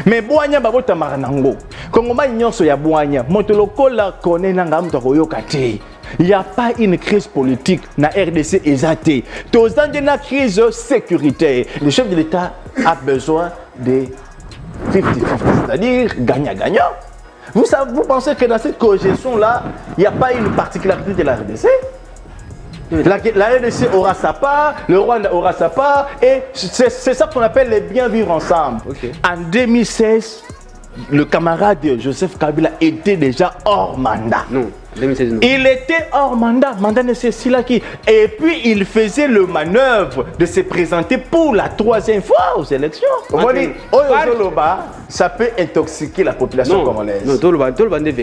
Mais Boanya babota maranango. Kongoma nyonso ya Boanya, motolokola kone nanga mto koyokate. Il n'y a pas une crise politique na RDC exatée. Tous dans une crise sécuritaire. Le chef de l'État a besoin de 50-50, c'est-à-dire gagnant-gagnant. Vous pensez que dans cette cogestion-là, il n'y a pas une particularité de la RDC? La RDC aura sa part, le Rwanda aura sa part, et c'est ça qu'on appelle les bien vivre ensemble. Okay. En 2016, le camarade Joseph Kabila était déjà hors mandat. Non. 2016, non. Il était hors mandat, mandat de Silaki. Et puis il faisait le manœuvre de se présenter pour la 3e fois aux élections. Ça peut intoxiquer la population congolaise.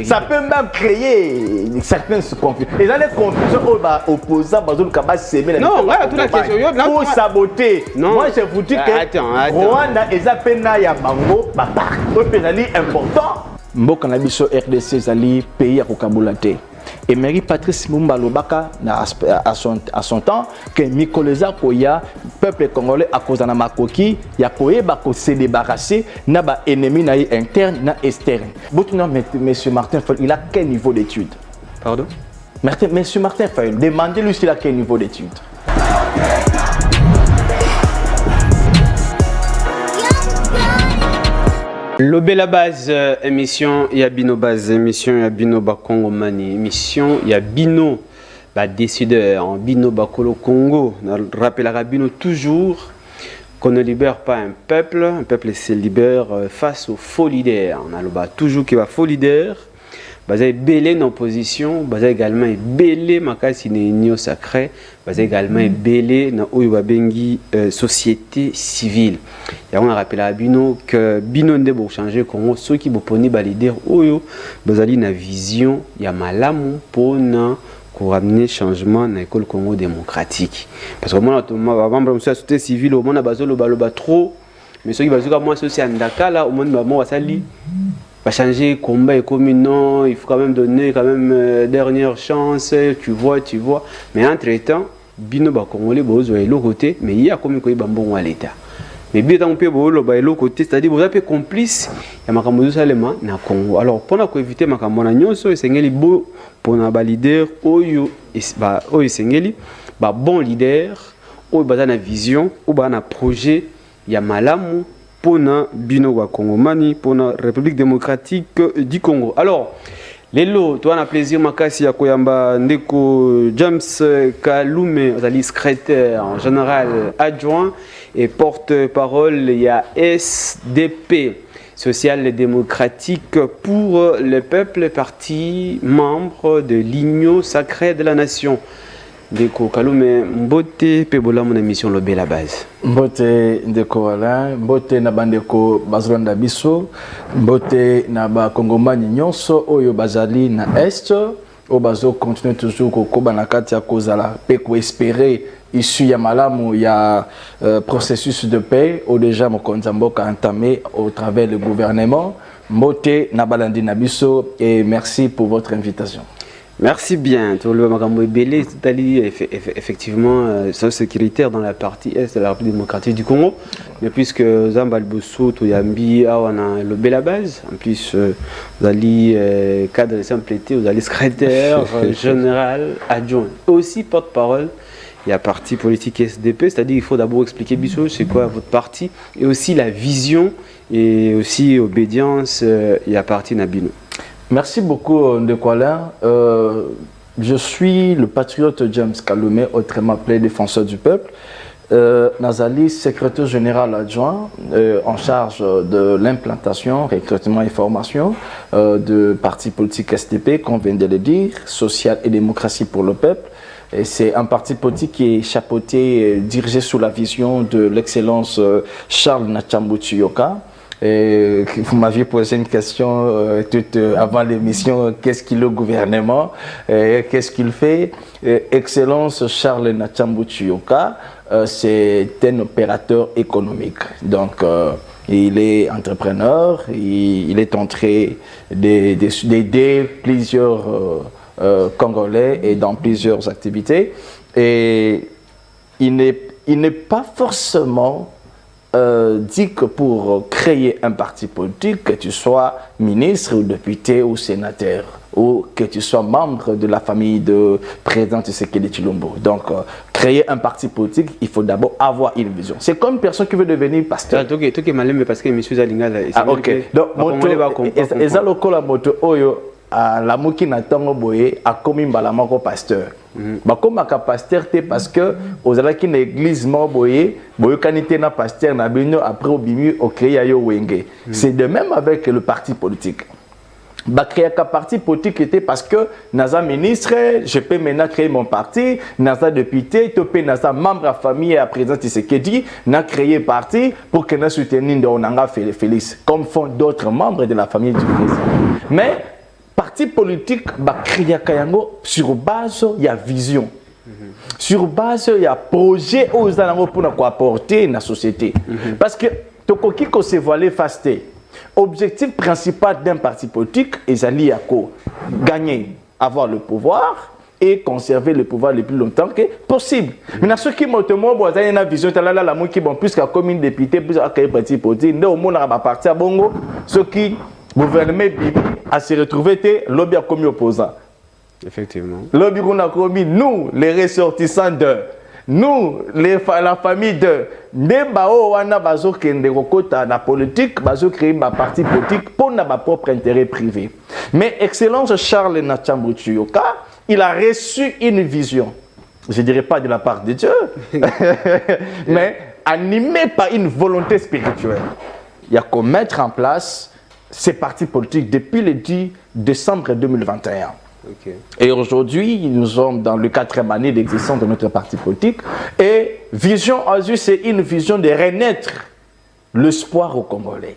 Ça peut même créer certaines confusions. Et dans les confusions, opposants, pour saboter. Non. Moi je vous dis que Rwanda est important. Mboka na biso RDC zali pays à Kokabulate. Et Marie Patrice Lumumba Lobaka à son temps que Mikoleza Koya peuple congolais à cause de makoki ya koye ba ko se débarrasser na ba ennemi na interne na externe. Boutino monsieur Martin Fayulu, il a quel niveau d'études? Pardon? Monsieur Martin Fayulu, demandez-lui s'il a quel niveau d'études. Lobé la base, émission Yabino base, émission Yabino Bakongo Mani, émission Yabino décideur, Bino Bakolo Congo. Rappelera Bino toujours qu'on ne libère pas un peuple se libère face aux faux leaders. On a toujours qu'il y a faux leaders. Basé belé en opposition, basé également belé makasi n'enio sacré, basé également belé na oyobabengi société civile. Et on a rappelé à Bino que Bino nde bo changer Congo, ceux qui bo poni ba leader oyo bazali na vision ya malamu pona pour amener changement dans l'école Congo démocratique. Parce que moi avant la société civile au monde a basé le baloba trop, mais ceux qui basé comme moi c'est andaka là au monde moi sali va changer combat et commune, non, il faut quand même donner dernière chance, tu vois. Mais entre-temps, Bino ba Congolais bozo est l'autre côté, mais il y a comme quoi bambon à l'état. Mais bien tant que bolo ba l'autre côté, c'est-à-dire vous êtes complice, il y a makambo salema na Congo. Alors pour éviter makambo na nyonso, sengeli bo pour na ba leader oyo sengeli ba bon leader, oyo ba na vision, ou ba na projet ya malamu pour na Bino wa Congomani, pour la République démocratique du Congo. Alors, Lelo, toi, on a plaisir, Makasi ya Koyamba Ndeko James Kalume, secrétaire général adjoint et porte-parole, il y a SDP, Social et démocratique pour le peuple, parti membre de l'Union sacrée de la nation. Ndeko Kalume, mbote pebola mon émission Lobé la base. Mbote ndeko wala, mbote na bandeko bazolanda biso, mbote na ba Kongomani nyonso oyo bazali na est, o bazo continuer toujours kokoba na kati ya kozala pe ko espérer issu ya malamu ya processus de paix au déjà mokonza mboka entamé au travers le gouvernement. Mbote na balandi na biso et merci pour votre invitation. Merci bien. Tout le Makambo Belé, effectivement, c'est sécuritaire dans la partie est de la République démocratique du Congo. Mais puisque Zambal Bosso, Touyambi, on a le Bela base. En plus, vous allez cadre de simplété, vous allez secrétaire général adjoint. Et aussi porte-parole. Il y a parti politique SDP, c'est-à-dire qu'il faut d'abord expliquer Bissot, c'est quoi votre parti, et aussi la vision et aussi obédience. Il y a parti Nabino. Merci beaucoup, Ndekwala. Je suis le patriote James Kalume, autrement appelé défenseur du peuple. Nazali, secrétaire général adjoint en charge de l'implantation, recrutement et formation de parti politique SDP, qu'on vient de le dire, Social et démocratie pour le peuple. C'est un parti politique qui est chapeauté, dirigé sous la vision de l'excellence Charles Natchambutu Yoka. Et vous m'aviez posé une question avant l'émission, qu'est-ce qu'il le gouvernement, qu'est-ce qu'il fait? Excellence Charles Natchambutu Yoka, c'est un opérateur économique. Donc, il est entrepreneur, il est entré d'aider plusieurs Congolais et dans plusieurs activités. Et il n'est pas forcément dit que pour créer un parti politique, que tu sois ministre ou député ou sénateur, ou que tu sois membre de la famille de président Tshisekedi Tshilombo. Donc, créer un parti politique, il faut d'abord avoir une vision. C'est comme une personne qui veut devenir pasteur. Toi qui es malin, parce que monsieur Zalinga... Ah, ok. Donc, eza lokola moto oyo, la mouki na tango boye, a commis mbalamako pasteur. Bakomaka pasteur te parce que aux alaki na église mo boye kanité na pasteur na bino après au bimi au créer yo wenge. C'est de même avec le parti politique. Bah créer un parti politique était parce que naza ministre, je peux maintenant créer mon parti, naza député, topé naza membre de la famille à président Tshisekedi, n'a créé parti pour que nous soutenions Onanga Félix, comme font d'autres membres de la famille du président. Mais parti politique, bah créer kayango sur base il y a vision. Sur base il y a projet aux alentours pour nous apporter dans la société. Parce que tokoki ko se voiler fasté. Objectif principal d'un parti politique est d'aller à gagner, avoir le pouvoir et conserver le pouvoir le plus longtemps que possible. Mais ceux qui m'ont demandé une vision, plus qu'à commune député, plus qu'à parti politique, au monde à partir à Bongo, ceux qui gouvernement à se retrouver lobby à commis opposant. Effectivement. Lobby qu'on a commis, nous, les ressortissants de. Nous, la famille de Ndebao, wana bazo kende kokota na politique, bazo créer ma parti politique pour ma propre intérêt privé. Mais Excellence Charles Natchambu Tshioka, il a reçu une vision. Je dirais pas de la part de Dieu, mais animé par une volonté spirituelle. Il y a qu'à mettre en place ces partis politiques depuis le 10 décembre 2021. Okay. Et aujourd'hui, nous sommes dans le 4e année d'existence de notre parti politique. Et Vision Azur, c'est une vision de renaître l'espoir aux Congolais.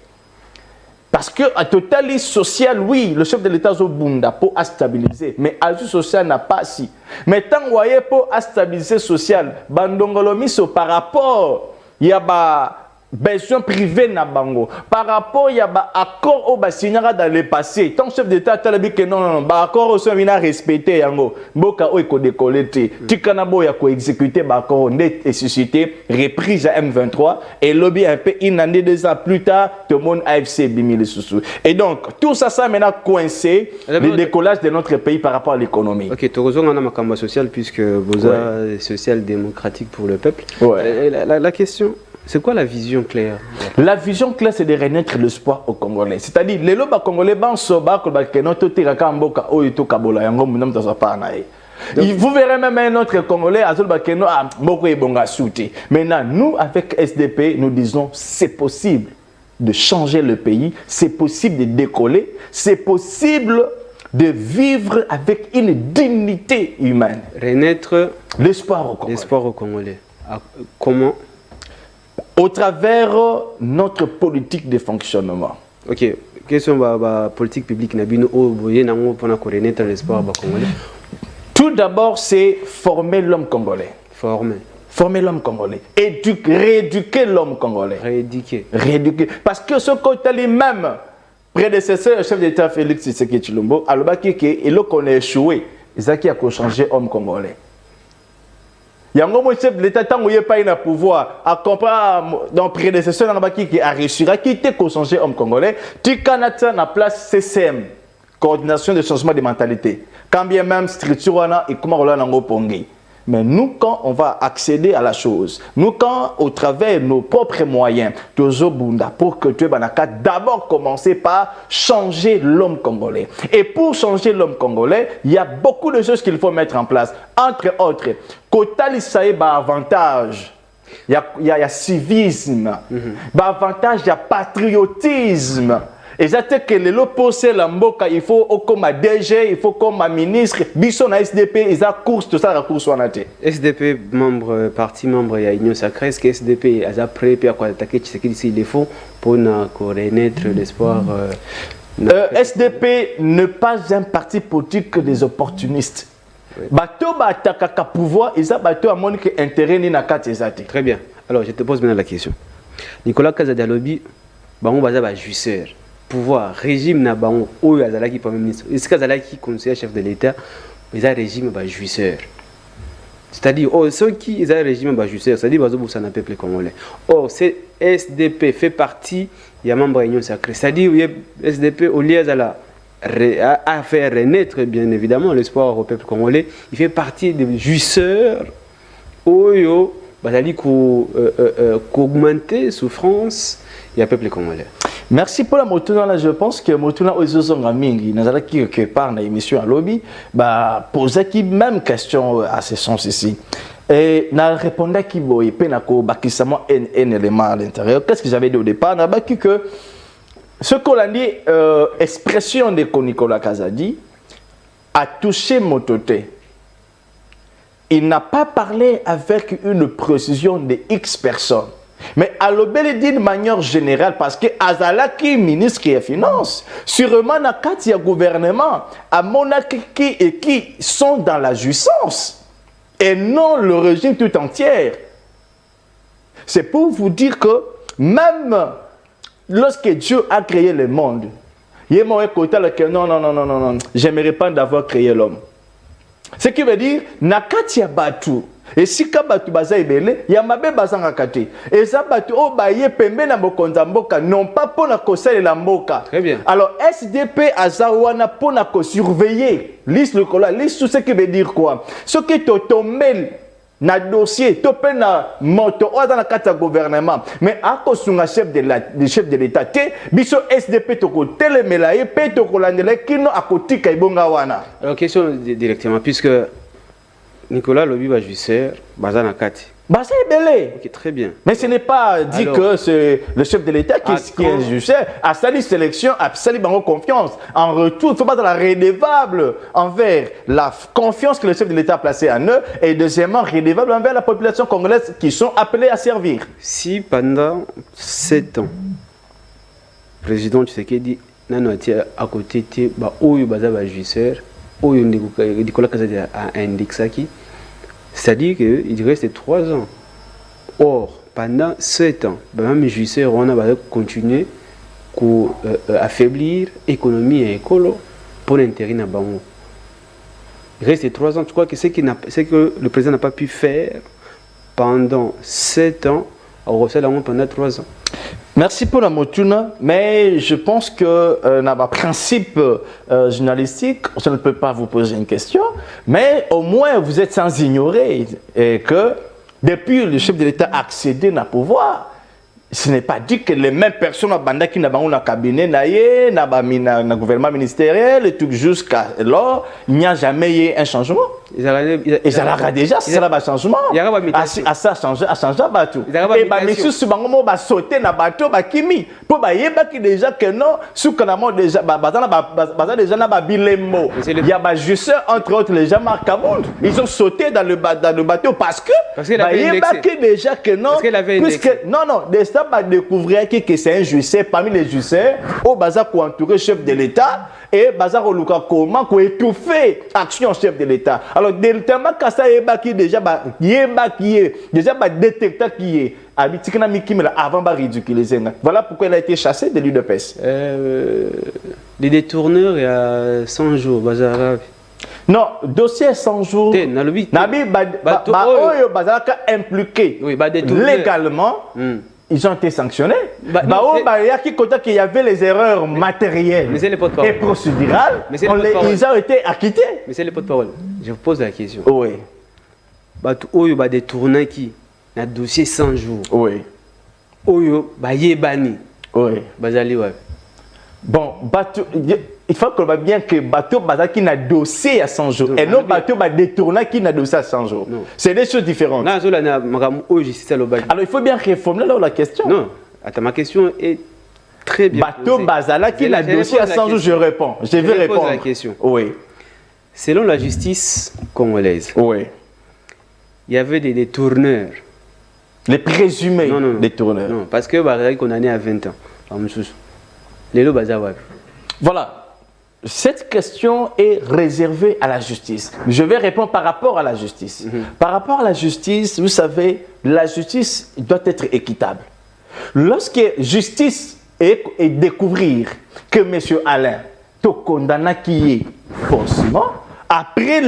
Parce qu'à total social, oui, le chef de l'État Zobunda pour stabiliser, mais Azur social n'a pas si. Mais tant que pour stabiliser social, Bandongolomiso par rapport, il y a besoin privé na bango par rapport il y a accord au signera dans le passé tant chef d'état talabi que non accord au soit vina respecter yango mboka o ko décoller tikana boya ko exécuter accord net et suscité reprise à M23 et lobby un peu une année 2 ans plus tard tout le monde AFC bimili sous et donc tout ça maintenant coincé le décollage de notre pays par rapport à l'économie. OK, tu raison on a makamba social puisque vous êtes social démocratique pour le peuple. Ouais. La question c'est quoi la vision claire? La vision claire, c'est de renaître l'espoir aux Congolais. C'est-à-dire, les lobes Congolais, vous verrez même un autre Congolais, maintenant, nous, avec SDP, nous disons c'est possible de changer le pays, c'est possible de décoller, c'est possible de vivre avec une dignité humaine. Renaître l'espoir aux Congolais. L'espoir aux Congolais. Comment? Au travers notre politique de fonctionnement. Ok, question politique publique pour renaître l'espoir congolais. Tout d'abord, c'est former l'homme congolais. Former l'homme congolais. Rééduquer l'homme congolais. Rééduquer. Parce que ce côté même prédécesseur, chef d'État Félix Tshisekedi Tshilombo, il a échoué. Il a changé l'homme congolais. Il y a un chef de l'État qui n'a pas eu le pouvoir à comprendre dans le prédécesseur qui a réussi à quitter pour changer l'homme congolais. Tu as la place CCM, coordination de changement de mentalité. Quand bien même structure et comment on l'a pongi. Mais nous, quand on va accéder à la chose, nous, quand au travers de nos propres moyens, pour que tu aies d'abord commencer par changer l'homme congolais. Et pour changer l'homme congolais, il y a beaucoup de choses qu'il faut mettre en place. Entre autres, Kotali Saïba avantage. Il y a civisme, avantage, il y a patriotisme. Et c'est que les posé la mboka, il faut comme DG, il faut comme ministre, Bisson à SDP, ils ont course, tout ça, la course en athée. SDP, membre, parti membre, il y a Union Sacrée, est-ce que SDP a prêt à attaquer Tshisekedi s'il le faut pour renaître l'espoir SDP n'est pas un parti politique des opportunistes. Bateau attaque pouvoir, ils ont bateau à mon intérêt ni na katezati. Très bien. Alors, je te pose maintenant la question. Nicolas Kazadialobi, on va juiceur. Pouvoir, régime na bango, ou Azalaki Premier ministre, est-ce qu'Azalaki conseiller chef de l'État, mais un régime jouisseur. C'est-à-dire, oh, ceux qui ont un régime bajussaire, c'est-à-dire, ça n'a peuple congolais. Or, c'est SDP fait partie, il y a membre de l'Union sacrée. C'est-à-dire, SDP, au lieu à faire renaître, bien évidemment, l'espoir au peuple congolais, il fait partie des jouisseurs, oyo, c'est-à-dire qu'augmenter souffrance, il y a peuple congolais. Merci pour la Motuna. Là, je pense que Motuna Ozozonga Mingi, nous allons quelque part dans l'émission à lobby, poser qui même question à ce sens ici. Et n'a répondu à qui boy penako bakisamo un élément à l'intérieur. Qu'est-ce que j'avais dit au départ? N'a pas que ce qu'on a dit, expression de Nicolas Kazadi a touché Mototé. Il n'a pas parlé avec une précision de X personnes. Mais à l'obéli d'une manière générale, parce que Azalaki, ministre des Finances, sûrement dans le gouvernement, à Monaki qui sont dans la jouissance et non le régime tout entier. C'est pour vous dire que même lorsque Dieu a créé le monde, il y a un côté que non, j'aimerais pas d'avoir créé l'homme. Ce qui veut dire, Nakatia Batu. Et si kabatu baza ibele, ya mabe bazanga kate. Et ça batu o baye pembe na bokonza mboka non pas pour la kosele la mboka. Très bien. Alors SDP azawana pour na ko surveiller. Liste le cola, liste tout ce qui veut dire quoi. Ce qui te tombe na dossier, topé na moto o dans la carte gouvernement. Mais à cause du chef de l'État, biso SDP to ko telemelaye pe to ko landele kino akoti kaibonga wana. Alors question directement puisque Nicolas Lobi Bajusser, Bazana Kati. Baza Ebele. Ok, très bien. Mais ce n'est pas dit alors, que c'est le chef de l'État qui est jugé. À sa sélection, à sa confiance. En retour, il ne faut pas être redevable envers la confiance que le chef de l'État a placée en eux. Et deuxièmement, redevable envers la population congolaise qui sont appelés à servir. Si pendant 7 ans, le président Tshisekedi n'a à côté de Baza Bajusser, Nicolas Kazadi a indexé, c'est-à-dire qu'il reste 3 ans. Or, pendant 7 ans, même Jusser, on a continué à affaiblir l'économie et l'écolo pour l'intérêt de Bango. Il reste 3 ans. Tu crois que ce que le président n'a pas pu faire pendant 7 ans, on refait pendant 3 ans. Merci pour la motuna, mais je pense que dans le principe journalistique, je ne peux pas vous poser une question, mais au moins vous êtes sans ignorer et que depuis le chef de l'État a accédé au pouvoir, ce n'est pas dit que les mêmes personnes qui n'ont pas un cabinet, un gouvernement ministériel, et tout jusqu'à là, il n'y a jamais eu un changement. Ils ont déjà c'est ça le changement. À ça changer, à changer bateau. Et bah monsieur Subangomo va sauter na bateau ba kimi pour ba yeba qui déjà que non sous kanamo déjà bazana déjà na ba bilembo. Il y a ba juste entre autres les gens Marcabound. Ils ont sauté dans le bateau parce que ba yeba qui déjà que non puisque non des ça va découvrir que c'est un juge parmi les juges au bazar pour entourer chef de l'État et bazar au luka comment pour étouffer action chef de l'État. Alors, tellement que ça est déjà détecteur qui est avant de ridiculiser. Voilà pourquoi il a été chassé de l'UDPS. Les détourneurs, il y a 100 jours, bazar. Non, dossier 100 jours. Nabi impliqué légalement. Ils ont été sanctionnés. Il y avait les erreurs matérielles et procédurales. Ils ont été acquittés. Mais c'est le porte-parole. Je vous pose la question. Oui. Il y a des tournants qui ont dossier 100 jours. Oui. Il y a bani. Oui. Bon, il faut qu'on voit bien que bateau qui n'a dossier à 100 jours et non bateau détourné qui n'a dossier à 100 jours. C'est des choses différentes. Alors il faut bien réformer la question. Non, attends, ma question est très bien. Bateau Bazala qui n'a dossier à 100 jours, je réponds. Je vais répondre. La question. Oui. Selon la justice congolaise, oui. Il y avait des détourneurs. Les présumés détourneurs. Non, parce que Bazala est condamné à 20 ans. Voilà. Cette question est réservée à la justice. Je vais répondre par rapport à la justice. Par rapport à la justice, vous savez, la justice doit être équitable. Lorsque justice est découvrir que M. Alain te condamne qui est faussement, après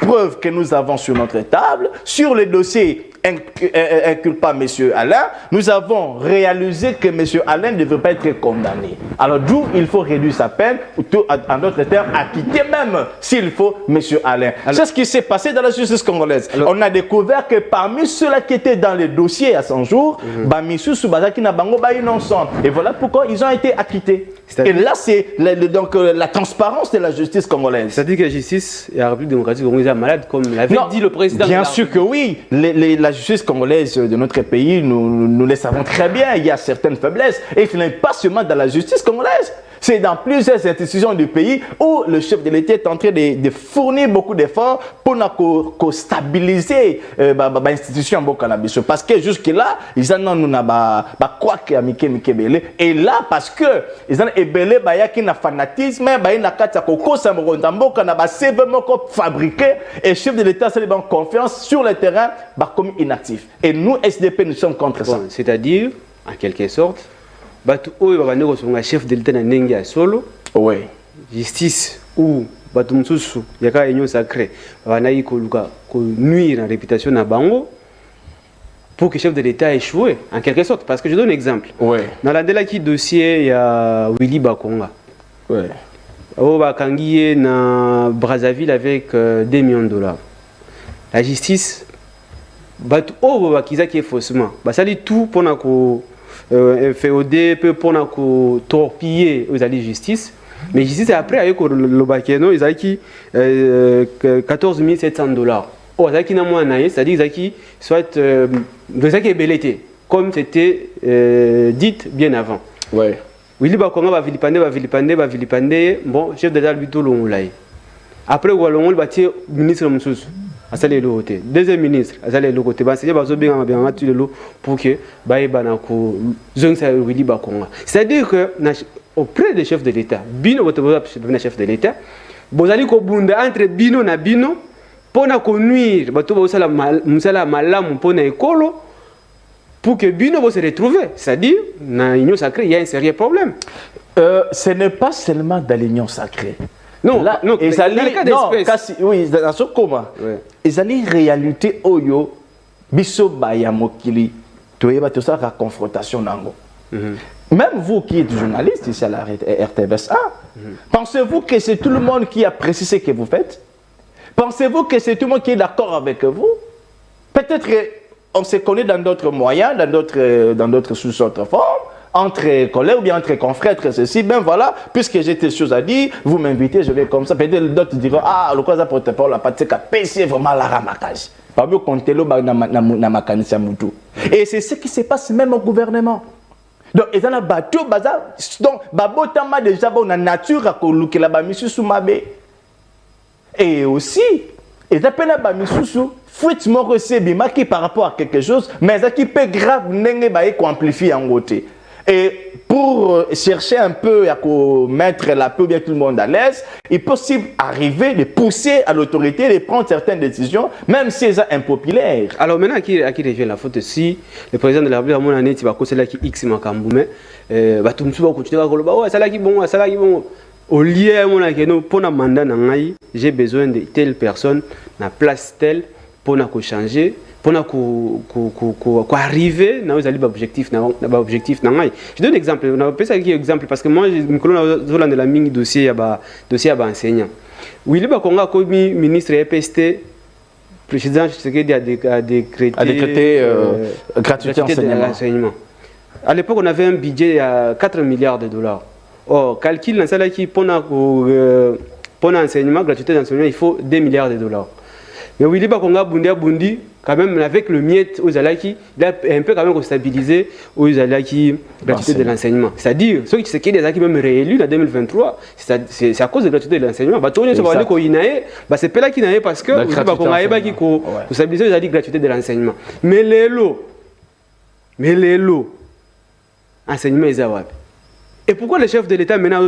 preuves que nous avons sur notre table, sur les dossiers inculpant M. Alain, nous avons réalisé que M. Alain ne devrait pas être condamné. Alors d'où il faut réduire sa peine, ou en d'autres termes, acquitter même, s'il faut, M. Alain. C'est ce qui s'est passé dans la justice congolaise. Alors, on a découvert que parmi ceux-là qui étaient dans les dossiers à 100 jours, et voilà pourquoi ils ont été acquittés. Et là, c'est donc la transparence de la justice congolaise. C'est-à-dire que la justice et la République démocratique congolaise est malade, comme l'avait dit le président. Bien sûr que oui. La justice congolaise de notre pays, nous le savons très bien. Il y a certaines faiblesses. Et ce n'est pas seulement dans la justice congolaise. C'est dans plusieurs institutions du pays où le chef de l'État est en train de fournir beaucoup d'efforts pour stabiliser l'institution de cannabis. Parce que jusque-là, ils en ont quoi que et là, parce que ils ont ébélé un fanatisme, fabriqué et le chef de l'État s'est en confiance sur le terrain comme inactif. Et nous, SDP, nous sommes contre ça. C'est-à-dire, en quelque sorte, batu oyo babande kosonga chef de l'État na ndenge ya solo, oui, justice ou batu mususu yaka union sacrée babandaki koluka nuire la réputation na bango pour que le chef de l'État échoue en quelque sorte. Parce que je donne un exemple. Oui. Dans la dossier il y a Willy Bakonga. Oui. Au Bakangiye na Brazzaville avec 2 millions de dollars. La justice batu oyo bakizaki est faussement. Basali tout pour na ko FOD peut pour torpiller aux alliés justice, mais justice après avec le bakeno ils ont 14 700 dollars. Oh, ça qui n'a moins naïe, c'est-à-dire qu'ils soit de ça qui est belleté, comme c'était dit bien avant. Ouais. Willy Bakonga va vilipender, bon chef d'État bito longolai. Après Walongol bâti ministre Moussous. Asale le côté deuxième ministre asale le côté ba c'est bazo bien tu le pour que ba bana ko zone ça Willy Bakonga, c'est-à-dire que auprès des chefs de l'État bino votre chef de l'État bozali ko bunda entre bino na bino pona ko nuire bato ba sala musala malamu pona ekolo pour que bino va se retrouver, c'est-à-dire dans l'union sacrée il y a un sérieux problème. Ce n'est pas seulement dans l'union sacrée. Non, là, non, dans le cas d'espèce. Oui, dans ce comment ils allaient réalité oyo biso baya mokili toyeba to ça la confrontation nango. Même vous qui êtes journaliste ici à la RTVS1, pensez-vous que c'est tout le monde qui apprécie ce que vous faites? Pensez-vous que c'est tout le monde qui est d'accord avec vous? Peut-être on se connaît dans d'autres moyens, dans d'autres sous autres formes, entre collègues ou bien entre confrères, ceci, ben voilà, puisque j'ai des choses à dire, vous m'invitez, je vais comme ça. Peut-être d'autres diront, ah, le quoi ça porte pas la partie c'est vraiment la ramakage. Pas mieux compter le na makanisa mutu. Et c'est ce qui se passe même au gouvernement. Donc, ils ont un bateau, donc, babotama déjà, on a nature à coloquer la bamissu sous ma baie. Et aussi, ils appellent la bamissu sous fuite mort qui par rapport à quelque chose, mais qui peut grave n'engue amplifier en côté. Et pour chercher un peu à mettre la paix bien tout le monde à l'aise, il est possible d'arriver, de pousser à l'autorité de prendre certaines décisions, même si elles sont impopulaires. Alors maintenant, à qui revient la faute? Si le président de la République, à mon année, il va causer là qui X Makamboume, tout le monde va continuer à dire, ouais, ça là qui bon, ça là qui bon. Au lieu, mon année, pour un mandat, j'ai besoin de telle personne, na place telle, pour changer. Pour arriver à l'objectif. Je donne un exemple. On a ça qui exemple parce que moi, je me connais dans la mine dossier à enseignant. Willy Bakonga comme ministre EPST, président Tshisekedi a décrété gratuité d'enseignement. À l'époque, on avait un budget à 4 milliards de dollars. Or, calcul dans ça qui pour l'enseignement, gratuité d'enseignement, il faut 2 milliards de dollars. Mais Willy Bakonga Bundi, quand même avec le miette aux Alaki, il a un peu quand même stabilisé aux Alaki gratuité de l'enseignement. C'est-à-dire, ceux qui se qui des même réélus en 2023, c'est à cause de la gratuité de l'enseignement. C'est pas là qui n'a parce que Willy Bakonga a qui stabilisé aux Alaki gratuité de l'enseignement. Mais les lots, enseignement est zawab. Et pourquoi le chef de l'État maintenant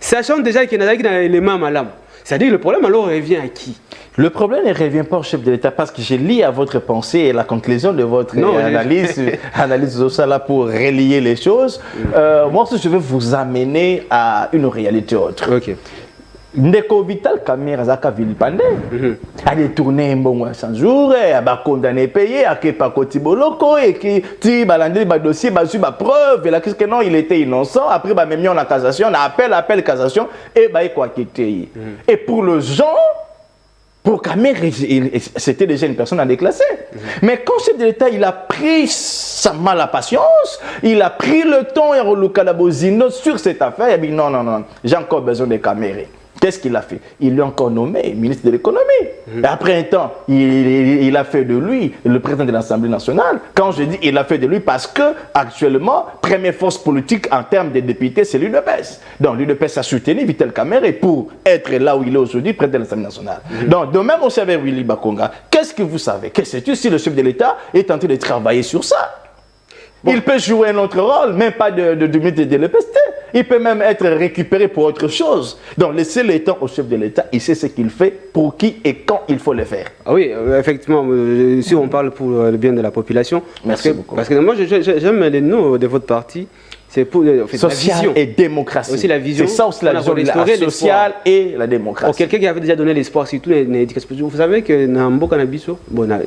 sachant déjà qu'il y a un élément malade? C'est-à-dire le problème alors revient à qui? Le problème ne revient pas au chef de l'État parce que j'ai lu à votre pensée et la conclusion de votre analyse de ça là pour relier les choses. Moi aussi je vais vous amener à une réalité autre. Okay. Ndeko Vital Kamerhe azaka vilipande. A détourné un bon 100 jours, a condamné payé, a pas côté boloko et qui ti balandé ba dossier ba su ba preuve là que non il était innocent après ba même en cassation, on appelle cassation et ba quoi quitter. Et pour le genre pour Kamerhe, c'était déjà une personne à déclasser. Mais quand chef de l'État, il a pris sa patience, il a pris le temps et relocalabosino sur cette affaire, il a dit non, j'ai encore besoin de Kamerhe. Qu'est-ce qu'il a fait? Il lui a encore nommé ministre de l'économie. Et après un temps, il a fait de lui le président de l'Assemblée nationale. Quand je dis il a fait de lui, parce que actuellement, première force politique en termes de députés, c'est l'UDPS. Donc l'UDPS a soutenu Vital Kamerhe pour être là où il est aujourd'hui, président de l'Assemblée nationale. Donc demain, mon cher Willy Bakonga, qu'est-ce que vous savez? Que sais-tu si le chef de l'État est en train de travailler sur ça? Bon. Il peut jouer un autre rôle, même pas de ministre de l'EPST. Il peut même être récupéré pour autre chose. Donc, laissez le temps au chef de l'État. Il sait ce qu'il fait, pour qui et quand il faut le faire. Ah oui, effectivement, si on parle pour le bien de la population. Merci beaucoup. Parce que moi, j'aime les noms de votre parti. C'est pour social la vision. Et démocratie. Aussi la vision. C'est ça aussi la vision de la sociale et la démocratie. Quelqu'un qui avait déjà donné l'espoir, surtout l'éducation. Vous savez que dans Mboka Nabiso,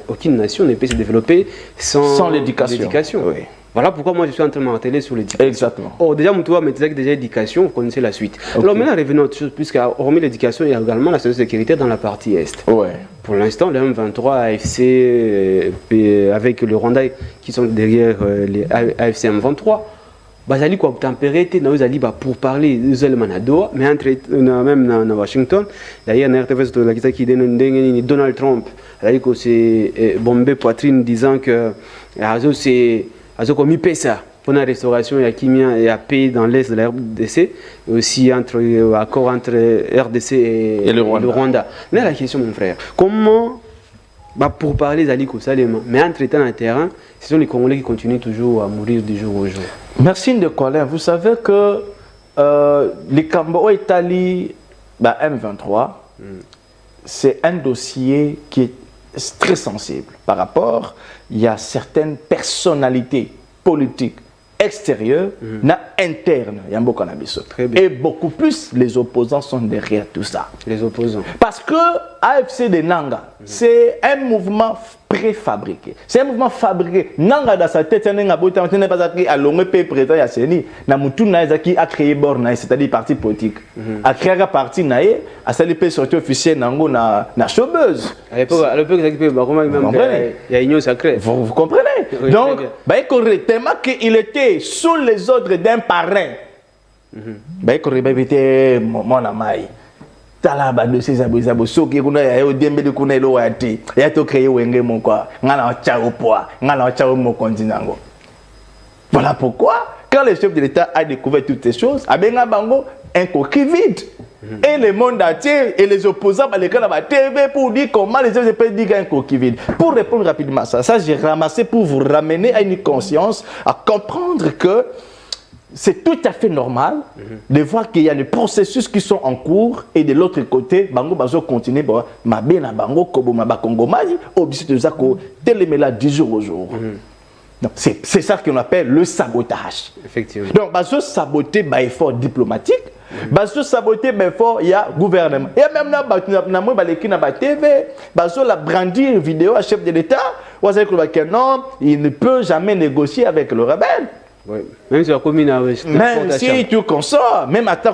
aucune nation ne peut se développer sans l'éducation. Oui. Voilà pourquoi moi je suis en train de m'atteler sur l'éducation. Exactement. Oh, déjà, mon tour, mais déjà l'éducation, vous connaissez la suite. Okay. Alors maintenant, revenons à autre chose, puisque hormis l'éducation, il y a également la sécurité dans la partie Est. Ouais. Pour l'instant, le M23, AFC, avec le Rwanda qui sont derrière les AFC M23, bazali quoi température na uzali ba pour parler des éléments d'eau mais entre même dans Washington d'ailleurs na RTV de la qui donne Donald Trump c'est que c'est bombé poitrine disant que Azo c'est Azo comme pesa pour la restauration et Kimia et à paix dans l'est de la RDC et aussi entre accord entre RDC et le Rwanda. Là la question mon frère, comment pour parler d'Aliko Salema, mais entre-temps dans le terrain, ce sont les Congolais qui continuent toujours à mourir du jour au jour. Merci de Colin. Vous savez que les Cambo Italie, M23, c'est un dossier qui est très sensible par rapport, il y a certaines personnalités politiques extérieures, internes, il y a beaucoup de et beaucoup plus les opposants sont derrière tout ça. Les opposants. Parce que AFC de Nanga, c'est un mouvement préfabriqué. C'est un mouvement fabriqué. Nanga dans sa tête, c'est un abotant, n'est pas à l'homme président Yasseni, Namutu Naizaki a créé Bornaï, c'est-à-dire parti politique. A créé un parti Naïe, a salué sorti officiel Nango na chômeuse. À l'époque, il y a union sacrée. Vous comprenez? Oui, donc, tellement qu'il était sous les ordres d'un parrain. Il était mon amai. Talaba de ces abusabos, qui kuna ya au dembe de kuna lo ati. Ya to créer wenge mon quoi. Ngana chao poa, ngana chao mo continent. Voilà pourquoi quand le chef de l'État a découvert toutes ces choses, abenga bango un coquille vide. Et le monde entier et les opposants les gars la TV pour dire comment les gens peuvent dire un coquille vide. Pour répondre rapidement à ça j'ai ramassé pour vous ramener à une conscience, à comprendre que c'est tout à fait normal de voir qu'il y a des processus qui sont en cours et de l'autre côté, Bango Bazo continue, Mabena Bango, Kobo Mabakongomani, obligé de Zako, téléméla du jour au jour. C'est ça qu'on appelle le sabotage. Effectivement. Donc, Bazo saboter par effort diplomatique, Bazo saboter par effort, il y a gouvernement. Et même là, na TV, Bazo la brandir vidéo à chef de l'État, non, il ne peut jamais négocier avec le rebelle. Oui. Même si la commune même si tu consors, même à ta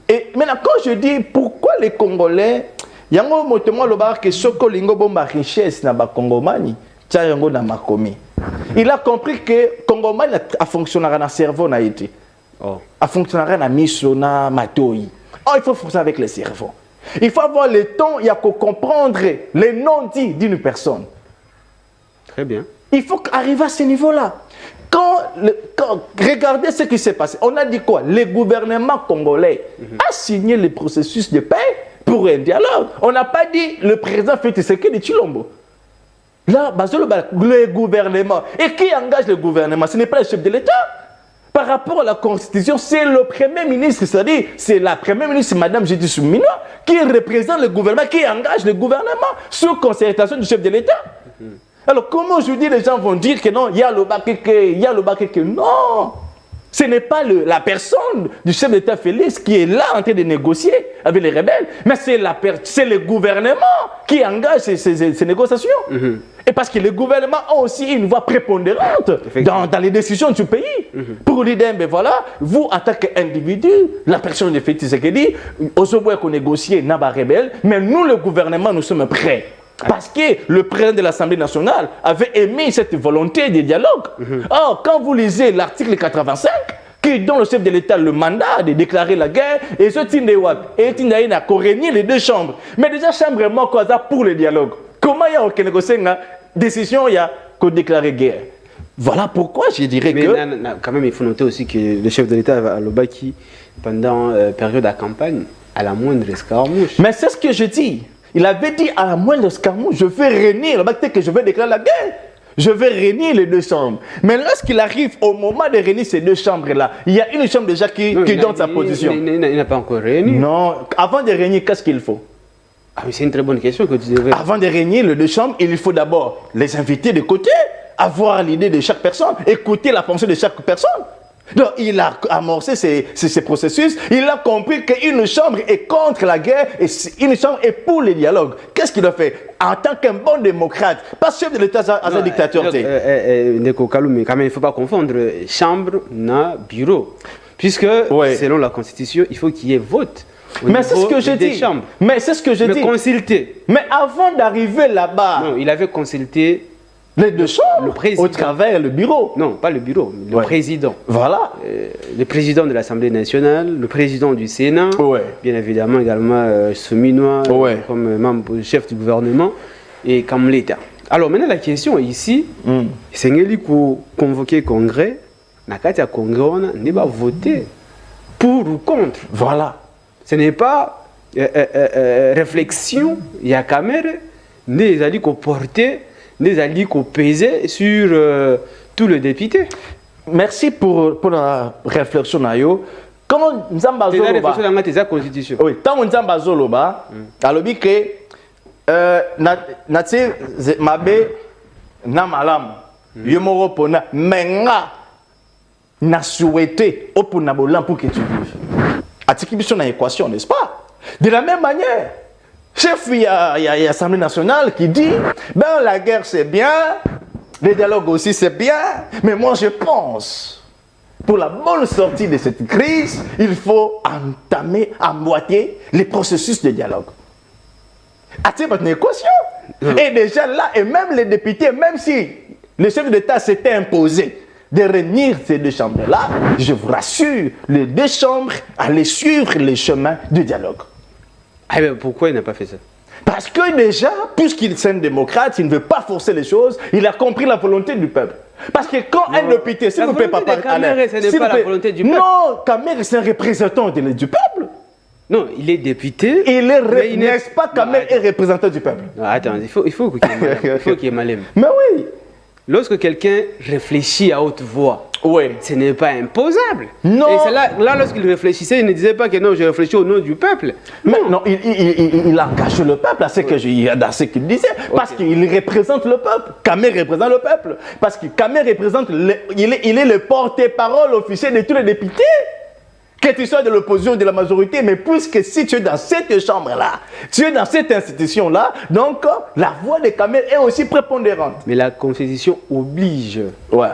et maintenant quand je dis pourquoi les Congolais, il y a un motement le bar que soko lingo bomba richesse na ba Congomani, tia yango na makomi. Il a compris que Congomani a fonctionné dans le cerveau na été. A fonctionné dans mission na matoi. Oh, il faut fonctionner avec le cerveau. Il faut avoir le temps, il y a qu'à comprendre les non-dits d'une personne. Très bien. Il faut arriver à ce niveau-là. Regardez ce qui s'est passé. On a dit quoi? Le gouvernement congolais a signé le processus de paix pour un dialogue. On n'a pas dit le président fait ce que de Chilombo. Là, le gouvernement. Et qui engage le gouvernement? Ce n'est pas le chef de l'État. Par rapport à la Constitution, c'est le Premier ministre, c'est-à-dire c'est la Première ministre, Madame Judith Soumino, qui représente le gouvernement, qui engage le gouvernement sous concertation du chef de l'État. Alors, comment aujourd'hui les gens vont dire que non, il y a le bac que non. Ce n'est pas la personne du chef d'État Félix qui est là en train de négocier avec les rebelles, mais c'est le gouvernement qui engage ces négociations. Et parce que le gouvernement a aussi une voix prépondérante dans les décisions du pays. Pour lui dire, ben voilà, vous, en tant qu'individu, la personne de Félix Tshisekedi, aujourd'hui qu'on négocie n'a pas rebelle, mais nous, le gouvernement, nous sommes prêts. Parce que le président de l'Assemblée nationale avait émis cette volonté de dialogue. Or, quand vous lisez l'article 85, qui donne au chef de l'État le mandat de déclarer la guerre, et ce Tindewab, et Tindaïna, qu'on réunit les deux chambres. Mais déjà, chambre est mort pour le dialogue. Comment il y a aucune décision, il y a qu'on déclare guerre. Voilà pourquoi je dirais que... Mais quand même, il faut noter aussi que le chef de l'État à Lobaki, pendant la période de campagne, à la moindre escarmouche. Mais c'est ce que je dis. Il avait dit à la moindre escarmouche, je vais réunir, que je vais déclarer la guerre. Je vais réunir les deux chambres. Mais lorsqu'il arrive au moment de réunir ces deux chambres-là, il y a une chambre déjà qui donne sa position. Il n'a pas encore réuni. Non, avant de réunir, qu'est-ce qu'il faut? Ah, c'est une très bonne question que tu devais... Avant de réunir les deux chambres, il faut d'abord les inviter de côté, avoir l'idée de chaque personne, écouter la pensée de chaque personne. Donc, il a amorcé ces processus, il a compris qu'une chambre est contre la guerre et une chambre est pour le dialogue. Qu'est-ce qu'il a fait? En tant qu'un bon démocrate, pas chef de l'État à un dictateur. Ndeko Kaloumé, quand même, il ne faut pas confondre chambre na bureau. Puisque, selon la Constitution, il faut qu'il y ait vote. Mais c'est ce que j'ai dit. Mais c'est ce que j'ai dit. Mais consulter. Mais avant d'arriver là-bas... Non, il avait consulté... Les deux chambres, au travers le bureau. Non, pas le bureau, le président. Voilà. Le président de l'Assemblée nationale, le président du Sénat, bien évidemment également Seminois, comme membre, chef du gouvernement, et comme l'État. Alors maintenant la question ici, c'est qu'il faut convoquer le Congrès, Nakatia Congrès, on n'est pas voté pour ou contre. Voilà. Ce n'est pas réflexion, il y a caméra, des alliés qu'on portait, des alliés qu'on pesait sur tous les députés. Merci pour la réflexion, Nayo. Quand nous avons besoin de la constitution. Oui, tant nous avons besoin alors que nature mabe na malam yomoro pona menga na souhaité opona bolan pour que tu vives. Atiki biso na équation, n'est-ce pas? De la même manière, chef, il y a l'Assemblée nationale qui dit ben la guerre c'est bien, le dialogue aussi c'est bien, mais moi je pense pour la bonne sortie de cette crise, il faut entamer à moitié les processus de dialogue. A-t-il votre équation? Et déjà là, et même les députés, même si le chef d'État s'était imposé de réunir ces deux chambres-là, je vous rassure, les deux chambres allaient suivre les chemins du dialogue. Ah ben pourquoi il n'a pas fait ça? Parce que déjà, puisqu'il est un démocrate, il ne veut pas forcer les choses, il a compris la volonté du peuple. Parce que quand un député, s'il vous plaît, papa, ce n'est pas la volonté du peuple. Non, Kamer, c'est un représentant du peuple. Non, il est député. Il est, n'est-ce pas, Kamer est représentant du peuple. Non, attends, il faut qu'il y ait malin. Mais oui. Lorsque quelqu'un réfléchit à haute voix, ce n'est pas imposable. Non. Et c'est là lorsqu'il réfléchissait, il ne disait pas que non, je réfléchis au nom du peuple. Mais non, il engage le peuple dans ce qu'il disait. Parce qu'il représente le peuple. Kamer représente le peuple. Parce que Kamer représente, il est le porte-parole officiel de tous les députés. Que tu sois de l'opposition ou de la majorité, mais puisque si tu es dans cette chambre-là, tu es dans cette institution-là, donc la voix de Kamer est aussi prépondérante. Mais la Constitution oblige. Ouais.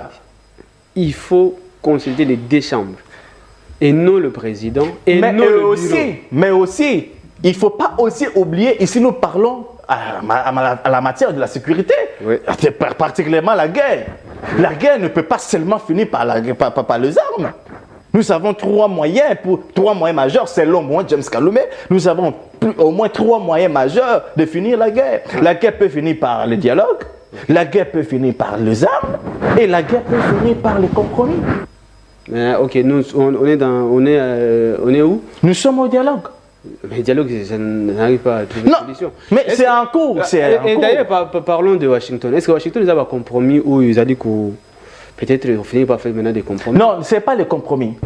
Il faut consulter les deux chambres. Et non le président. Et non le bureau. Mais aussi, il ne faut pas aussi oublier, ici nous parlons à la matière de la sécurité, particulièrement la guerre. La guerre ne peut pas seulement finir par les armes. Nous avons trois moyens majeurs, selon moi, James Kaloumé. Nous avons au moins trois moyens majeurs de finir la guerre. La guerre peut finir par le dialogue, la guerre peut finir par les armes, et la guerre peut finir par les compromis. Ok, nous, on est où? Nous sommes au dialogue. Mais le dialogue, ça n'arrive pas à trouver une solution. Mais c'est en cours. Et d'ailleurs, parlons de Washington. Est-ce que Washington a un compromis où ils ont dit qu'on... Peut-être qu'on finit par faire maintenant des compromis. Non, ce n'est pas les compromis.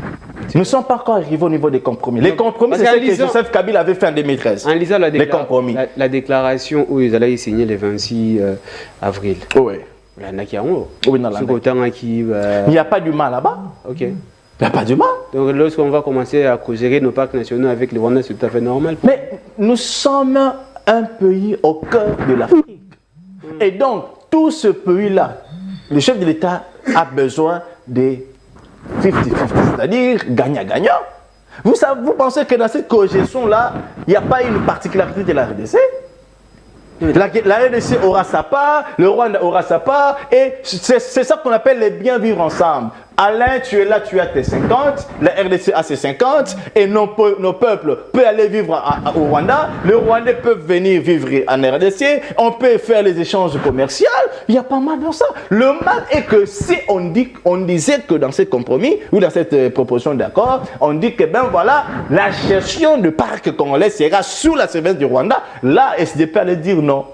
Nous ne sommes pas encore arrivés au niveau des compromis. Les compromis, c'est ce que Joseph Kabila avait fait en 2013. En lisant la déclaration où ils allaient signer le 26 avril. Oui. Il y en a qui ont. Il n'y a pas du mal là-bas. Ok. Il n'y a pas de mal. Donc lorsqu'on va commencer à gérer nos parcs nationaux avec le Rwanda, c'est tout à fait normal. Mais nous sommes un pays au cœur de l'Afrique. Et donc, tout ce pays-là, le chef de l'État a besoin de 50-50, c'est-à-dire gagnant-gagnant. Vous pensez que dans cette cogestion-là, il n'y a pas une particularité de la RDC? La RDC aura sa part, le Rwanda aura sa part, et c'est ça qu'on appelle les bien vivre ensemble. Alain, tu es là, tu as tes 50, la RDC a ses 50, et nos peuples peuvent aller vivre au Rwanda, les Rwandais peuvent venir vivre en RDC, on peut faire les échanges commerciaux, il y a pas mal dans ça. Le mal est que si on disait que dans ce compromis, ou dans cette proposition d'accord, on dit que ben voilà, la gestion du parc congolais sera sous la surveillance du Rwanda, là, SDP allait dire non.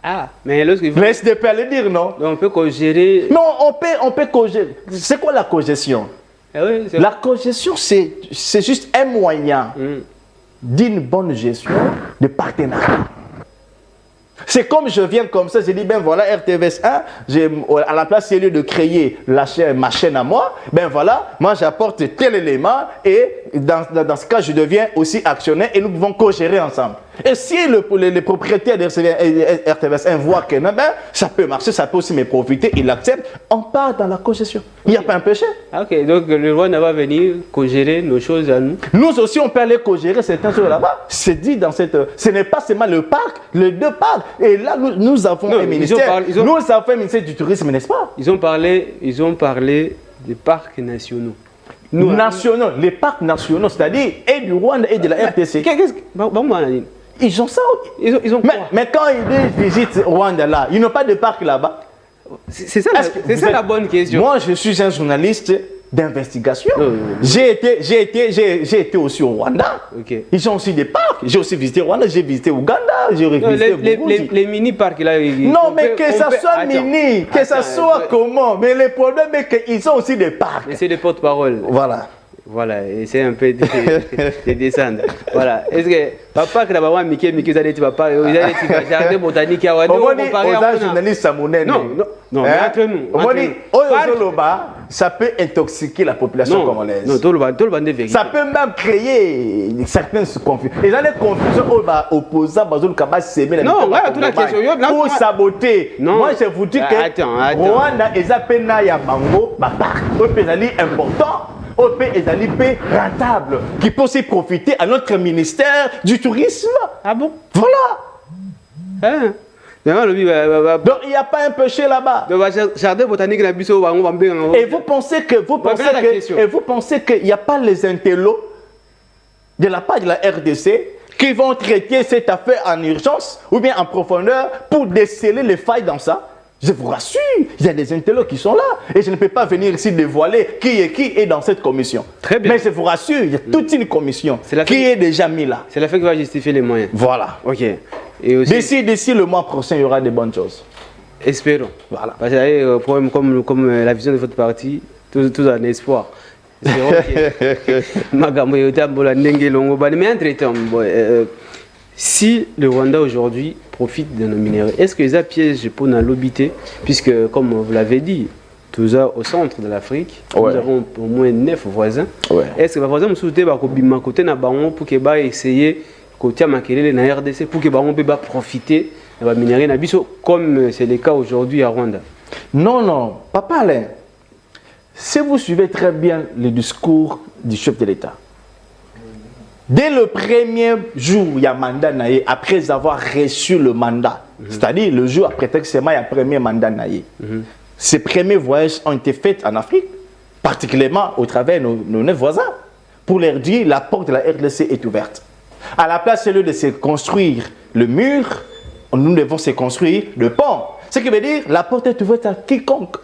Ah, mais lorsqu'il faut... Le SDP allait dire non. Donc on peut co-gérer... Non, on peut co-gérer. C'est quoi la cogestion? Ah oui, la cogestion, c'est juste un moyen d'une bonne gestion de partenariat. C'est comme je viens comme ça, je dis, ben voilà, RTVS 1, à la place, c'est lieu de créer ma chaîne à moi, ben voilà, moi j'apporte tel élément et dans ce cas, je deviens aussi actionnaire et nous pouvons co-gérer ensemble. Et si les propriétaires de RTVS 1 voient que non, ben, ça peut marcher, ça peut aussi me profiter, ils l'acceptent, on part dans la co-gestion. Il n'y a pas un péché. Ok, donc le Rwanda va venir co-gérer nos choses à nous. Nous aussi, on peut aller co-gérer certaines choses là-bas. C'est dit dans cette... Ce n'est pas seulement le parc, les deux parcs. Et là, nous avons un ministère. Nous avons un ministère du tourisme, n'est-ce pas? Ils ont parlé des parcs nationaux. Nous, nationaux, les parcs nationaux, c'est-à-dire et du Rwanda et de la RTC. Ils ont ça. Ils ont mais quand ils visitent Rwanda là, ils n'ont pas de parc là-bas. C'est ça, la bonne question. Moi, je suis un journaliste d'investigation. J'ai été aussi au Rwanda. Okay. Ils ont aussi des parcs. J'ai aussi visité Rwanda, j'ai visité Ouganda, j'ai visité les mini-parcs là. Non, mais que ça soit mini, que ça soit comment. Mais le problème est qu'ils ont aussi des parcs. Mais c'est des porte-parole. Voilà, et c'est un peu de descendre. Voilà. Est-ce que papa qui n'a pas Mickey, vous allez papa, vous allez jardin botanique à Wado, on est journaliste samounais. Non, mais entre nous. On dit, ça peut intoxiquer la population congolaise. Non, tout le monde. Ça peut même créer certaines confusions. Et dans les confusions, opposants, Bazoul Kaba s'aimer non, voilà toute la question. Pour saboter. Moi, je vous dis que Rwanda, ils appellent Naya Bango, c'est important. OP est un IP rentable qui peut aussi profiter à notre ministère du tourisme. Ah bon? Voilà. Hein? Donc il n'y a pas un péché là-bas. Jardin botanique et vous pensez qu'il n'y a pas les intellos de la part de la RDC qui vont traiter cette affaire en urgence ou bien en profondeur pour déceler les failles dans ça? Je vous rassure, il y a des intellos qui sont là et je ne peux pas venir ici dévoiler qui est dans cette commission. Très bien. Mais je vous rassure, il y a toute une commission qui est déjà mise là. C'est la fait qui va justifier les moyens. Voilà. Ok. Et aussi, d'ici le mois prochain, il y aura des bonnes choses. Espérons. Voilà. Parce que problème comme la vision de votre parti, tout un espoir. Espérons que... Mais entre-temps, si le Rwanda aujourd'hui profite de nos minéraux, est-ce que ça piège pour nous l'obité? Puisque, comme vous l'avez dit, tout ça au centre de l'Afrique, nous avons au moins 9 voisins. Est-ce que les voisins nous soutiennent pour qu'ils essayer de la RDC pour qu'ils puissent profiter de la minéraux comme c'est le cas aujourd'hui à Rwanda? Non, Papa Alain, si vous suivez très bien le discours du chef de l'État, dès le premier jour, il y a mandat naïe, après avoir reçu le mandat, c'est-à-dire le jour après prétextement, il y a premier mandat naïe. Ces premiers voyages ont été faits en Afrique, particulièrement au travers de nos 9 voisins, pour leur dire la porte de la RDC est ouverte. À la place, c'est lieu de se construire le mur, nous devons se construire le pont. Ce qui veut dire la porte est ouverte à quiconque.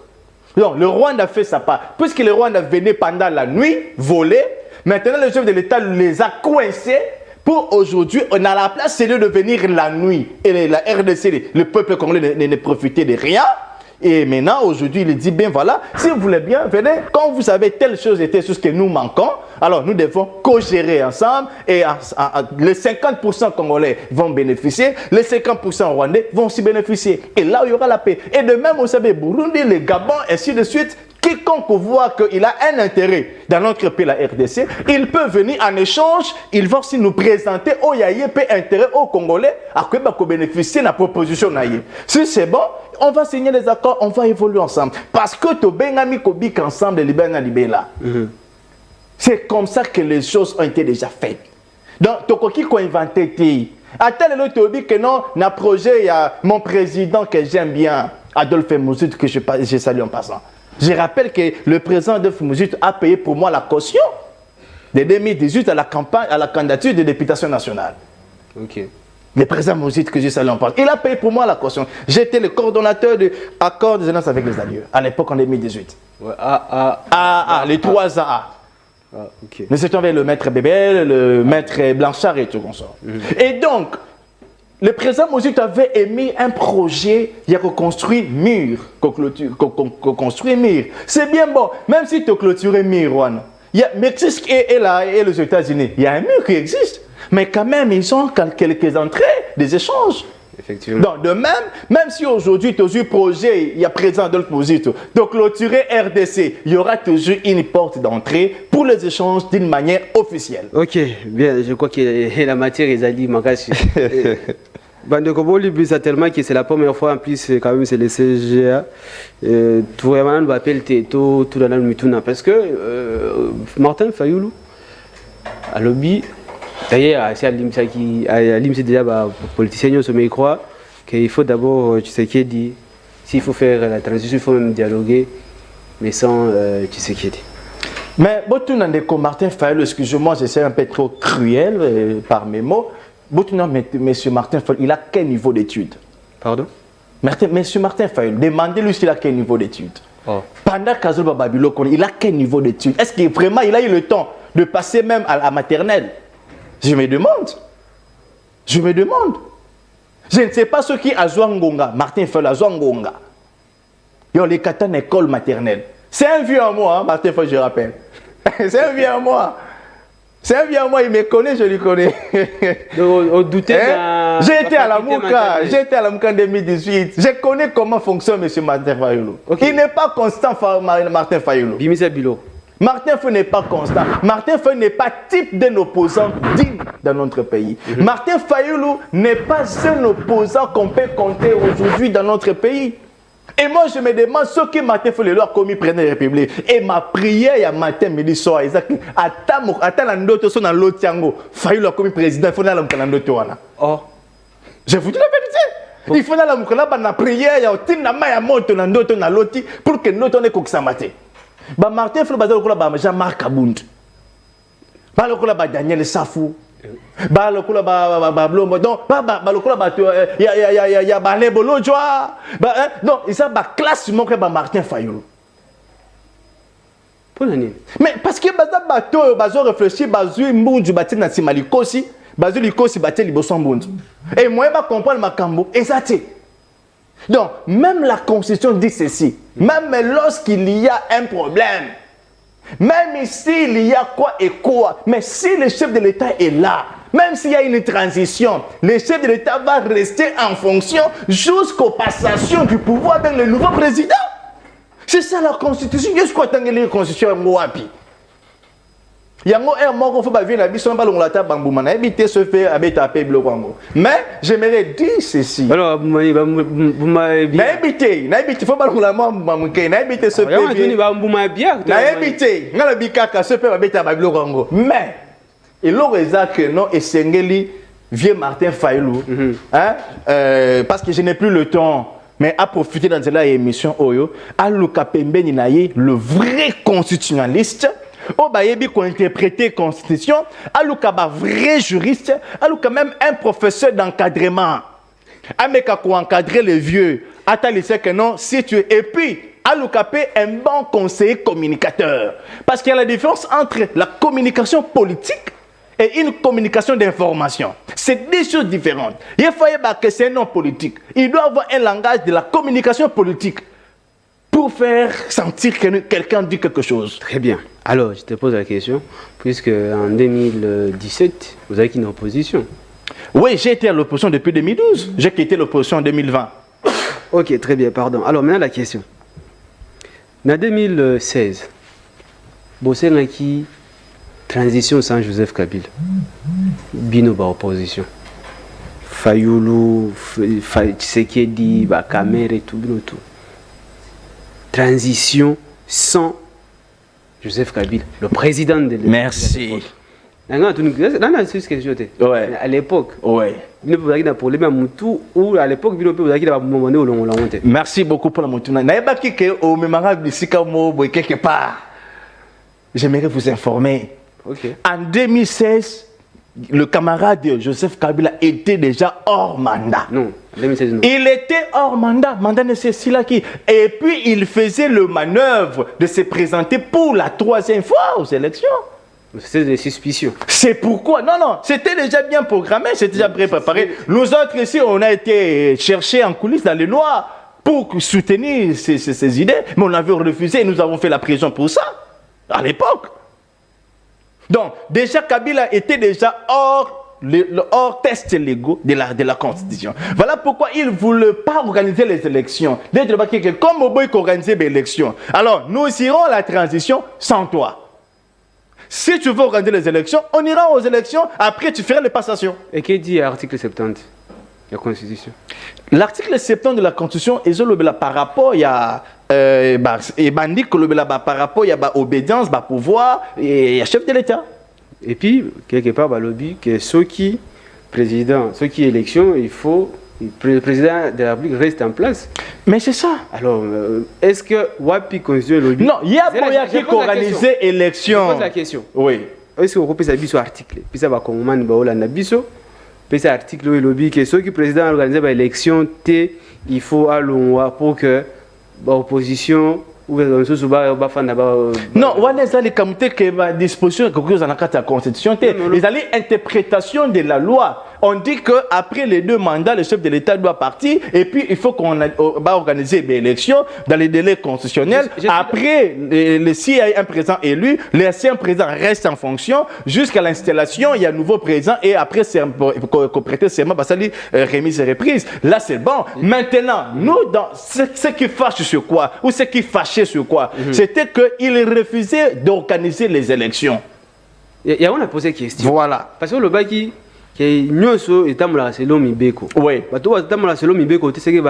Donc, le Rwanda fait sa part. Puisque le Rwanda venait pendant la nuit, voler, maintenant, le chef de l'État les a coincés pour aujourd'hui. On a la place, c'est de venir la nuit. Et la RDC, le peuple congolais ne profitait de rien. Et maintenant, aujourd'hui, il dit, bien voilà, si vous voulez bien, venez, quand vous savez telle chose et telle chose que nous manquons, alors nous devons co-gérer ensemble et les 50% congolais vont bénéficier, les 50% rwandais vont aussi bénéficier. Et là, il y aura la paix. Et de même, vous savez, Burundi, le Gabon, ainsi de suite, Quiconque voit qu'il a un intérêt dans notre pays, la RDC, il peut venir en échange, il va aussi nous présenter au Yaye peut intérêt aux Congolais à bénéficier de la proposition. Si c'est bon, on va signer les accords, on va évoluer ensemble. Parce que tu bengami kobik ensemble, libéra libéra. C'est comme ça que les choses ont été déjà faites. Donc, tu as inventé. Attends, le que non, dans le projet, il y a mon président que j'aime bien, Adolphe Mouzit, que je salue en passant. Je rappelle que le président Adolphe Mouzit a payé pour moi la caution de 2018 à la campagne, à la candidature de députation nationale. Ok. Le président Mouzit, que je salue en passant, il a payé pour moi la caution. J'étais le coordonnateur de l'accord des alliances avec les alliés, à l'époque en 2018. Ouais, les 3 AA. Ah, okay. Nous étions avec le maître Bébel, le maître Blanchard et tout comme ça. Et donc, le président Mouzit avait émis un projet, il a reconstruit mur, construit mur. C'est bien bon, même si tu as clôturé mur, il y a Mexique et les États-Unis, il y a un mur qui existe, mais quand même, ils ont quelques entrées, des échanges. Effectivement. Donc, de même si aujourd'hui, tu as eu projet, il y a président Adolphe Mouzito, de clôturer RDC, il y aura toujours une porte d'entrée pour les échanges d'une manière officielle. Ok, bien, je crois que la matière est allée, Makashi. Bandekobo, ça tellement que c'est la première fois, en plus, quand même, c'est le CGA. Tout vraiment, on va appeler tout dans le mituna. Parce que Martin Fayoulou, à lobby, d'ailleurs, c'est déjà politicien, mais il croit qu'il faut d'abord, tu sais qui dit, s'il faut faire la transition, il faut même dialoguer, mais sans tu sais qui dit. Mais bon, Martin Fayoulou, excusez-moi, j'essaie un peu trop cruel par mes mots. Monsieur Martin Fayoulou, il a quel niveau d'études? Pardon? Monsieur Martin Fayoulou, demandez-lui s'il a quel niveau d'études. Oh. Pendant Kazouba Babilo, il a quel niveau d'études? Est-ce qu'il vraiment il a eu le temps de passer même à la maternelle? Je me demande. Je me demande. Je ne sais pas ce qui a Zouangonga, Martin Fayoulou a Zouangonga. Il y a les 4 ans d'école maternelle. C'est un vieux à moi, hein, Martin Fayoulou, je rappelle. C'est un vieux à moi. C'est un vieux à moi, il me connaît, je lui connais. J'ai été à la Mouka en 2018. Je connais comment fonctionne M. Martin Fayoulou. Okay. Il n'est pas constant, Martin Fayoulou. Bimisa Bilo. Martin Fayoulou n'est pas constant. Martin Fayoulou n'est pas type d'un opposant digne dans notre pays. Martin Fayoulou n'est pas un opposant qu'on peut compter aujourd'hui dans notre pays. Et moi, je me demande ce que Martin Fayoulou a commis près de la République. Et ma prière, il y a matin, midi, soir, exactement. Attends, l'andoto, son l'autre Tiango. Fayoulou a commis président, il faut aller à l'andoto. Oh. Je vous dis la vérité. Il faut aller à la prière, il y a un moto, l'andoto, l'autre, pour que nous ne coque matin. Martin Fayoulou, Jean-Marc Abound. Daniel Safou. Non, il s'est classe Martin Fayoulou. Mais parce que bazo réfléchir bazo mbundu bati na simalikosi bazo likosi bati liboso mbundu. Et moi je comprendre makambo exact. Donc même la constitution dit ceci, même lorsqu'il y a un problème, même ici il y a quoi et quoi, mais si le chef de l'État est là, même s'il y a une transition, le chef de l'État va rester en fonction jusqu'aux passations du pouvoir avec le nouveau président. C'est ça la constitution. Je crois que la constitution est moapi. Yango est mort, il faut pas vivre la vie sans ballon la table bambou. Man, éviter se faire avec ta paix bloquant. Mais j'aimerais dire ceci. Alors, vous m'avez bien. N'habitez, faut pas la mort bambouké. N'habitez se faire. N'habitez, n'ala bikaka se faire avec ta bloquant. Mais il aurait que non et Sengeli vieux Martin Fayoulou, parce que je n'ai plus le temps. Mais à profiter dans cette émission, Aluka Pembe Ninaye, le vrai constitutionnaliste, Obayebi qui a interprété la Constitution, Aluka ba vrai juriste, Aluka même un professeur d'encadrement. Ameka qui encadrer les vieux, Atali que non, si tu es. Et puis, Aluka est un bon conseiller communicateur. Parce qu'il y a la différence entre la communication politique et une communication d'information. C'est des choses différentes. Il faut que c'est un nom politique. Il doit avoir un langage de la communication politique pour faire sentir que quelqu'un dit quelque chose. Très bien. Alors, je te pose la question, puisque en 2017, vous avez une opposition. Oui, j'ai été à l'opposition depuis 2012. J'ai quitté l'opposition en 2020. Ok, très bien, pardon. Alors maintenant la question. En 2016, Bossé qui transition sans Joseph Kabila. Bino ba opposition. Fayoulou, Tshisekedi, Kamer et tout, bino tout. Transition sans Joseph Kabila, le président de l'époque. Merci. À l'époque, Ouais. Merci beaucoup pour la montée. Quelque part, j'aimerais vous informer. Okay. En 2016, le camarade de Joseph Kabila était déjà hors mandat. Non, 2016, non. Il était hors mandat, mandat de Cécile. Et puis il faisait le manœuvre de se présenter pour la 3e fois aux élections. C'est des suspicions. C'est pourquoi, non, c'était déjà bien programmé, c'était déjà bien préparé. Nous autres ici, on a été chercher en coulisses dans les noirs pour soutenir ces idées, mais on avait refusé et nous avons fait la prison pour ça, à l'époque. Donc, déjà Kabila était déjà hors test légaux de la Constitution. Voilà pourquoi il ne voulait pas organiser les élections. Comme Oboy organisait les élections, alors nous irons à la transition sans toi. Si tu veux organiser les élections, on ira aux élections, après tu feras les passations. Et qu'est-ce que dit l'article 70 de la Constitution? L'article 70 de la Constitution, par rapport à par rapport à l'obédience, au pouvoir et à chef de l'État. Et puis, quelque part, le lobby que ceux qui élection, il faut le président de la République reste en place. Mais c'est ça. Alors, est-ce que Wapi constitue le lobby? Non, il y a moyen qui organiser l'élection. Je pose la question. Oui. Est-ce qu'on peut faire un article? Puis ça va comme un biso. Puis ça article le lobby que ceux qui président organiser l'élection, il faut aller pour que l'opposition ou non, on a les comités qui disposition que dans la Constitution, les interprétation de la loi. On dit qu'après les 2 mandats, le chef de l'État doit partir et puis il faut qu'on va organiser des élections dans les délais constitutionnels. Après, s'il y a un président élu, l'ancien président reste en fonction jusqu'à l'installation, il y a un nouveau président et après, pour prêter serment, ça dit remise et reprise. Là, c'est bon. Maintenant, nous, dans ce qui fâche sur quoi ou ce qui fâchait sur quoi, c'était qu'il refusait d'organiser les élections. Et on a posé question. Voilà. Parce que le baki nous sommes selon Mibeko. Oui. Selon Mibeko, tu sais que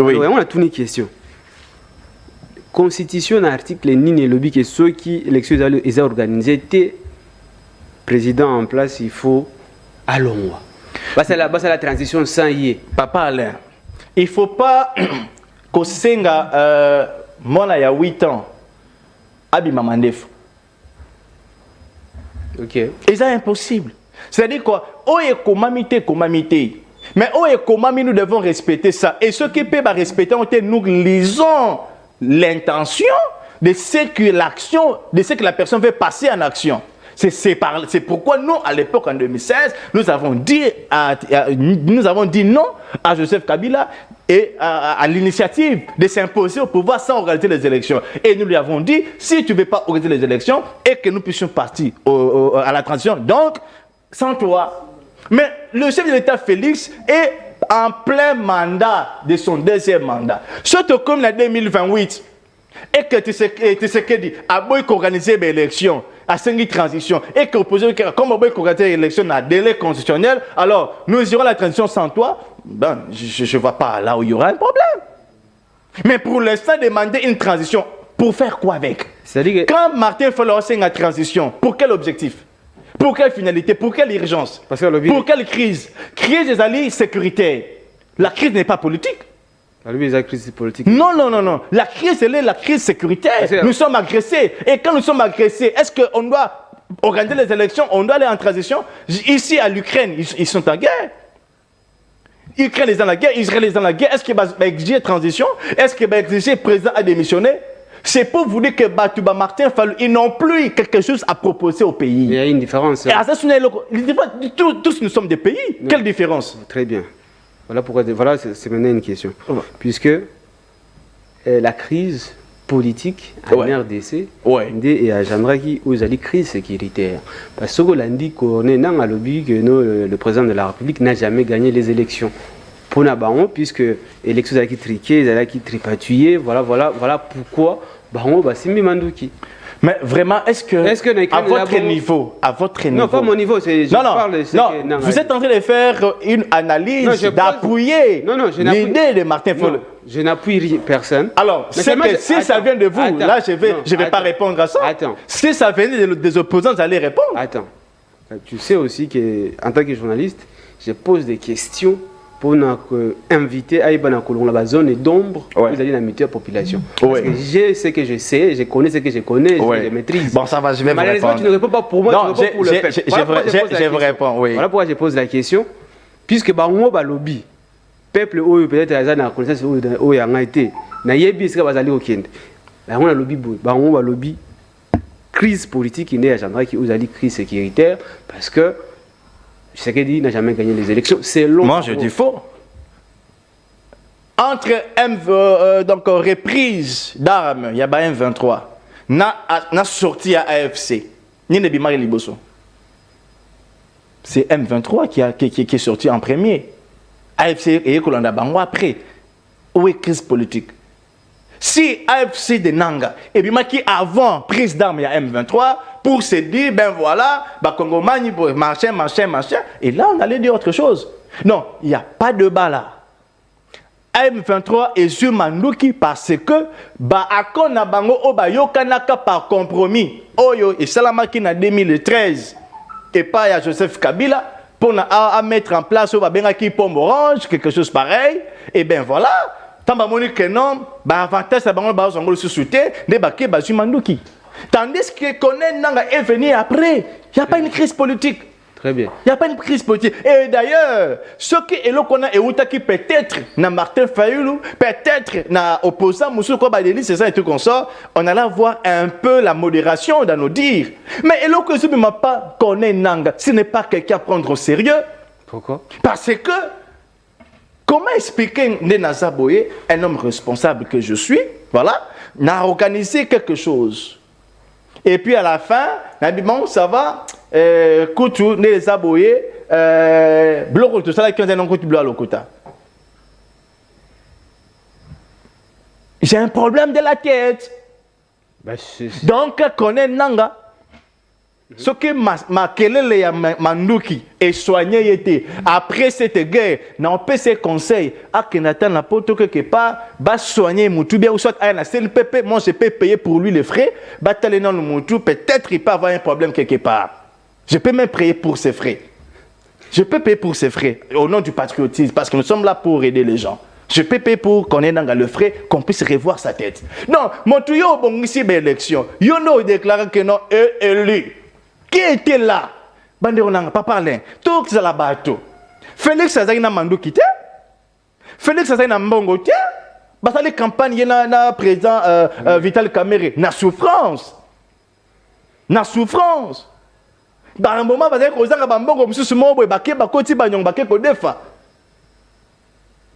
oui. On a toutes les questions. Constitution, article ni le but que ceux qui élections ont organisé, président en place, il faut allons. C'est la transition sans y. Papa Alain, il ne faut pas que Senga, moi, il y a 8 ans, Abima Mandef. Ok. Et c'est impossible. C'est-à-dire quoi? Mais nous devons respecter ça. Et ceux qui peuvent respecter, nous lisons l'intention de ce que la personne veut passer en action. C'est pourquoi nous, à l'époque, en 2016, nous avons dit non à Joseph Kabila et à l'initiative de s'imposer au pouvoir sans organiser les élections. Et nous lui avons dit, si tu ne veux pas organiser les élections et que nous puissions partir à la transition, donc, sans toi. Mais le chef de l'État Félix est en plein mandat de son 2e mandat. Surtout comme en 2028, et que tu sais que dit, à boy organiser les élections, à 5 transition, et que comme on boy organiser les élections à délai constitutionnel, alors nous irons à la transition sans toi, ben, je ne vois pas là où il y aura un problème. Mais pour l'instant, demander une transition, pour faire quoi avec? Quand Martin Fayulu fait une transition, pour quel objectif? Pour quelle finalité? Pour quelle urgence? Pour quelle crise? Crise des alliés sécuritaires. La crise n'est pas politique. La crise politique. Non. La crise, elle est la crise sécuritaire. Nous sommes agressés. Et quand nous sommes agressés, est-ce qu'on doit organiser les élections? On doit aller en transition? Ici, à l'Ukraine, ils sont en guerre. L'Ukraine est dans la guerre, Israël est dans la guerre. Est-ce qu'il va exiger transition? Est-ce qu'il va exiger le président à démissionner? C'est pour vous dire que Batouba Martin Fayulu, ils n'ont plus quelque chose à proposer au pays. Il y a une différence. Et à ça, tous nous sommes des pays. Non. Quelle différence? Très bien. Voilà pourquoi. Voilà, c'est maintenant une question. Puisque la crise politique à RDC et à Jandraki, où il y a une crise sécuritaire. Parce que l'on dit qu'on est dans le but que le président de la République n'a jamais gagné les élections. pour Nabango, puisque l'élection qui triquée, qui tripatouillée, voilà pourquoi Bango va Simbi Manduki. Mais vraiment, est-ce que à votre niveau, non, pas mon niveau, je parle non, vous êtes en train de faire une analyse, d'appuyer l'idée de Martin Fayulu. Je n'appuie personne. Alors, si ça vient de vous, là, je vais pas répondre à ça. Attends. Si ça vient des opposants, vous allez répondre. Attends. Tu sais aussi qu'en tant que journaliste, je pose des questions pour inviter à la zone d'ombre, vous allez la la population. Parce que je sais que je sais, je connais ce que je connais, je maîtrise. Bon, ça va, je vais vous répondre. Tu ne réponds pas pour moi, non, tu réponds pour le peuple. Je vous réponds, oui. Voilà pourquoi je pose la question. Puisque bango ba lobby, peuple peut-être à la connaissance où il a été, na yebi ce que bazali okende. Bango na lobby bango ba lobby crise politique qui n'est agenda qui vous a dit crise sécuritaire parce que Tshisekedi n'a jamais gagné les élections. C'est long. Moi, je dis faux. Entre donc reprise d'armes, il y a M23, n'a sorti à AFC. Ni ne bimari liboso. C'est M23 qui est sorti en premier. AFC et Kolanda Bango après. Où est crise politique? Si AFC de Nanga et bien qui avant prise d'armes il y a M23 pour se dire ben voilà bah Congo mani pour machin et là on allait dire autre chose. Non, il n'y a pas de débat là. M23 est sur Manduki parce que bah akona bango obayo kanaka par compromis. Oyo et salamaki na 2013 et pas à Joseph Kabila pour mettre en place au babengaki pomme orange quelque chose pareil et ben voilà. Tamba moni que non, bah avantage ça bango ba zongolo sous-souté, débarquer ba Manduki. Tandis que Konen Nanga est venu après, il n'y a pas une crise politique. Très bien. Il n'y a pas une crise politique. Et d'ailleurs, ce qui est là qu'on a et peut-être na Martin Fayulu, peut-être na opposant Moussou Kobadeli, c'est ça et tout comme ça, on allait voir un peu la modération dans nos dires. Mais et là que je ne m'a pas connaît Nanga, ce n'est pas quelqu'un à prendre au sérieux. Pourquoi? Parce que comment expliquer Nena Boye, un homme responsable que je suis, voilà, n'a organisé quelque chose. Et puis à la fin, bon, ça va, Koutou, Nena Boye, bloc tout ça, qui ont un coup de bloc à l'Okota. J'ai un problème de la tête. Bah, donc, connaît Nanga. Ce que Makelele ya Manduki est soigné était après cette guerre, n'a pas ses conseils à Kenatan la poto quelque part, va soigner Moutou bien ou soit à la CLPP, moi je peux payer pour lui les frais, bataler dans le Moutou, peut-être il peut avoir un problème quelque part. Je peux même payer pour ses frais. Je peux payer pour ses frais au nom du patriotisme parce que nous sommes là pour aider les gens. Je peux payer pour qu'on ait dans le frais, qu'on puisse revoir sa tête. Non, Moutou yo bon ici l'élection, yo no déclaré que non élu. Qui était là? Bandero nanga pas parler. Tout ça la bateau. Félix Azali na Manduki te. Félix Azali na Mbongo te. Basali campagne na président Vital Kamerhe na souffrance. Na souffrance. Dans un moment basali kozanga bambongo mususu mobo baké bakoti banyong baké kodefa.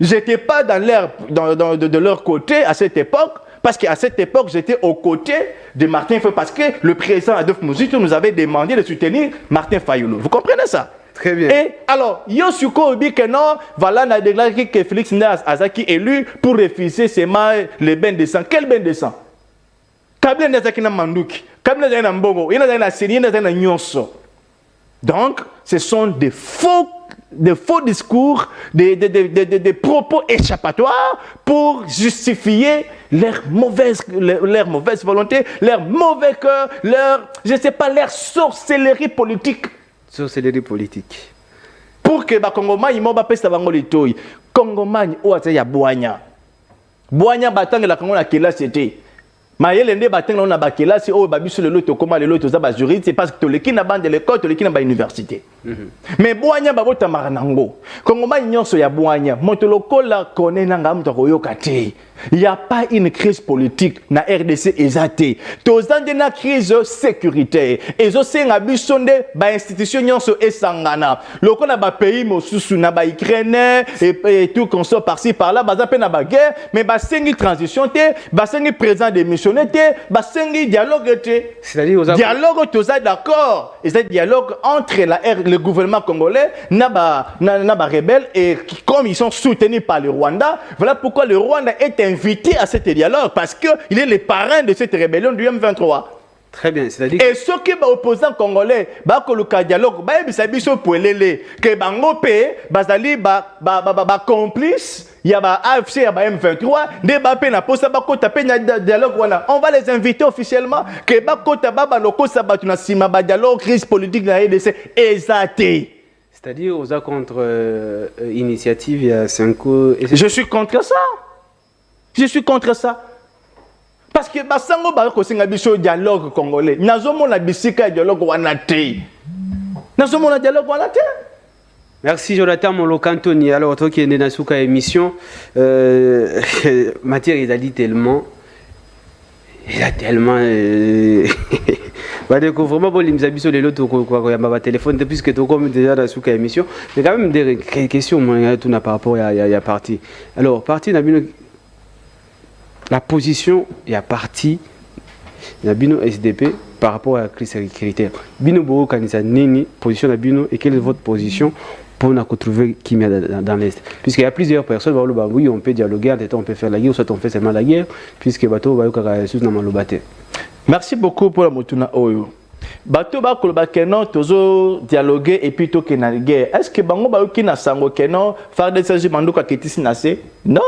J'étais pas de leur côté à cette époque. Parce qu'à cette époque, j'étais aux côtés de Martin Fayulu. Parce que le président Adolphe Mouzito nous avait demandé de soutenir Martin Fayulu. Vous comprenez ça? Très bien. Et alors, Yosuko dit que non, voilà, on a déclaré que Félix Azaki est élu pour refuser les bains de sang. Quel bain de sang? Kabila Nazaki na Manduki, Kabila Nazaki na Mbongo, il y a Seni, il y a Nyonso. Donc, ce sont des faux discours, des propos échappatoires pour justifier leur mauvaise volonté, leur mauvais cœur, je ne sais pas, leur sorcellerie politique. Sorcellerie politique. Pour que les Congomans, ils m'ont pas peste avant les toits. Congomans, il y a Boigna. Boigna, batang la Congo, la Kela, c'était. Mayelende batang la bakela, c'est oh babisu le loto comment le loto zaba juriste, c'est parce que les qui na bande de l'école, les qui na ba université. Mais Boigna babota maranango. Congomans nyonso ya Boigna, motolokola connaît nanga mtoko yokate. Il n'y a pas une crise politique na RDC ezate. Tozande na crise sécuritaire. Ezo senga bisonde ba institution nyonso esangana. Loko na ba pays mosusu na ba Ukraine et tout qu'on sort par-ci par-là, ba zape na ba guerre, mais ba sengi transition te, ba sengi président démissionné te, ba sengi dialogue te. C'est-à-dire dialogue toza d'accord. Et c'est dialogue entre le gouvernement congolais n'a pas rebelle et comme ils sont soutenus par le Rwanda, voilà pourquoi le Rwanda est invité à cet dialogue parce qu'il est le parrain de cette rébellion du M23. Très bien, c'est-à-dire et ceux qui sont opposants congolais, le dialogue, que Bangope, Bazali, complice, il y a AFC, il y a M23, Mbappé n'a pas de dialogue, on va les inviter officiellement, que dialogue, crise politique, exacté. C'est-à-dire, aux contre initiative, il y a 5 ans. Je suis contre ça. Je suis contre ça. Parce que basango ba ko singa biso dialogue congolais. Nazomo na bisika dialogue wana te. Nazomo na dialogue wana te. Merci Jonathan Moloko Anthony. Alors toi qui est dans souka émission matière il a dit tellement bah donc vraiment bon les amis sur les lots quoi y a ma téléphone depuis que tu comme déjà dans souka émission mais quand même des questions moi tout n'a par rapport à parti. Alors parti n'a la position il y a parti na bino SDP par rapport à critère bino bo kanisa nini position na bino et quelle est votre position pour nous retrouver qui dans l'est puisqu'il y a plusieurs personnes oui on peut dialoguer on peut faire la guerre soit on fait seulement la guerre puisque bateau va yoka sous na malobate. Merci beaucoup pour la motuna oyo bateau ba koloba kenon tozo dialoguer et puis to na guerre est-ce que bango ba yoki na sango kenon faire des sages manduka ketisi na se non.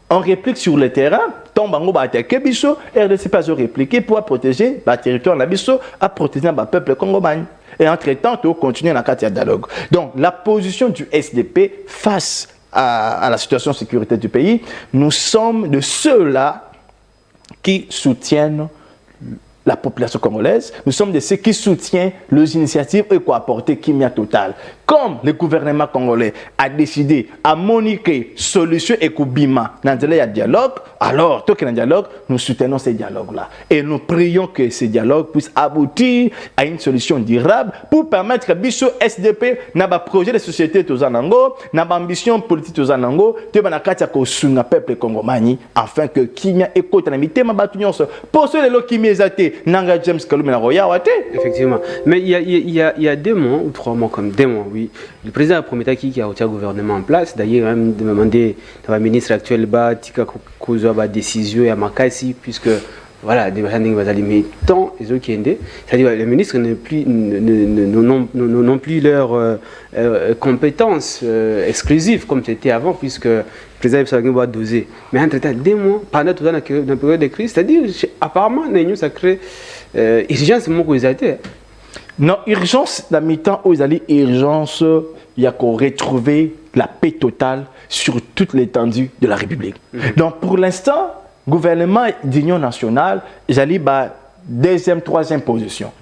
On réplique sur le terrain, tombe en haut, attaquer Bisso, RDC pas répliquer pour protéger le territoire de Bisso, à protéger le peuple congolais. Et entre-temps, on continue dans le dialogue. Donc, la position du SDP face à la situation de sécurité du pays, nous sommes de ceux-là qui soutiennent la population congolaise, nous sommes de ceux qui soutiennent les initiatives et qui apporter Kimia Total. Comme le gouvernement congolais a décidé à moniquer solution et Koubima dans le dialogue, alors, tout le dialogue, nous soutenons ces dialogues-là. Et nous prions que ces dialogues puissent aboutir à une solution durable pour permettre que Bisso SDP n'a pas projet de société Tozanango, n'a pas ambition politique Tozanango, de Banakatia Kosunga peuple congomani, afin que Kimia écoute la mité, ma batunion, pour ceux qui m'ont été, Nanga James Kalume na Roya Wate. Effectivement. Mais il y a 2 mois ou 3 mois, comme 2 mois, oui. Le président Prométhée qui a retiré le gouvernement en place, d'ailleurs, même demandé à la ministre actuelle, Tika Kouzou, décision à Makassi, puisque voilà, des personnes qui vont aller tant les autres qui endent. C'est-à-dire les ministres n'ont plus leurs compétences exclusives comme c'était avant, puisque le président va doser. Mais entre-temps, 2 mois, pendant toute la période de crise, c'est-à-dire, apparemment, ça crée urgence, mon été. Non, urgence, dans le temps où ils allaient urgence, il y a qu'on retrouver la paix totale sur toute l'étendue de la République. Donc, pour l'instant, gouvernement d'union nationale, j'allais à 2e, 3e position.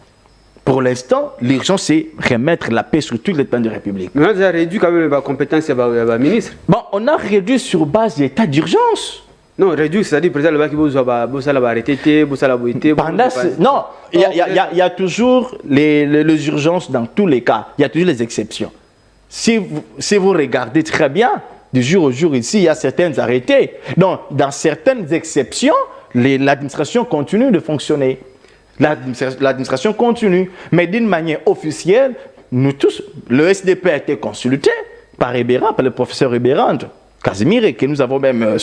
Pour l'instant, l'urgence, c'est remettre la paix sur toute l'étendue de la République. Mais on a réduit quand même la compétence de la ministre. Bon, on a réduit sur base d'état d'urgence. Non, réduit, c'est-à-dire que le président qui va arrêter, non, il y a toujours les urgences dans tous les cas. Il y a toujours les exceptions. Si vous regardez très bien, du jour au jour ici, il y a certaines arrêtés. Donc, dans certaines exceptions, l'administration continue de fonctionner. L'administration continue. Mais d'une manière officielle, nous tous, le SDP a été consulté par le professeur Ribérand, Casimir, que nous avons même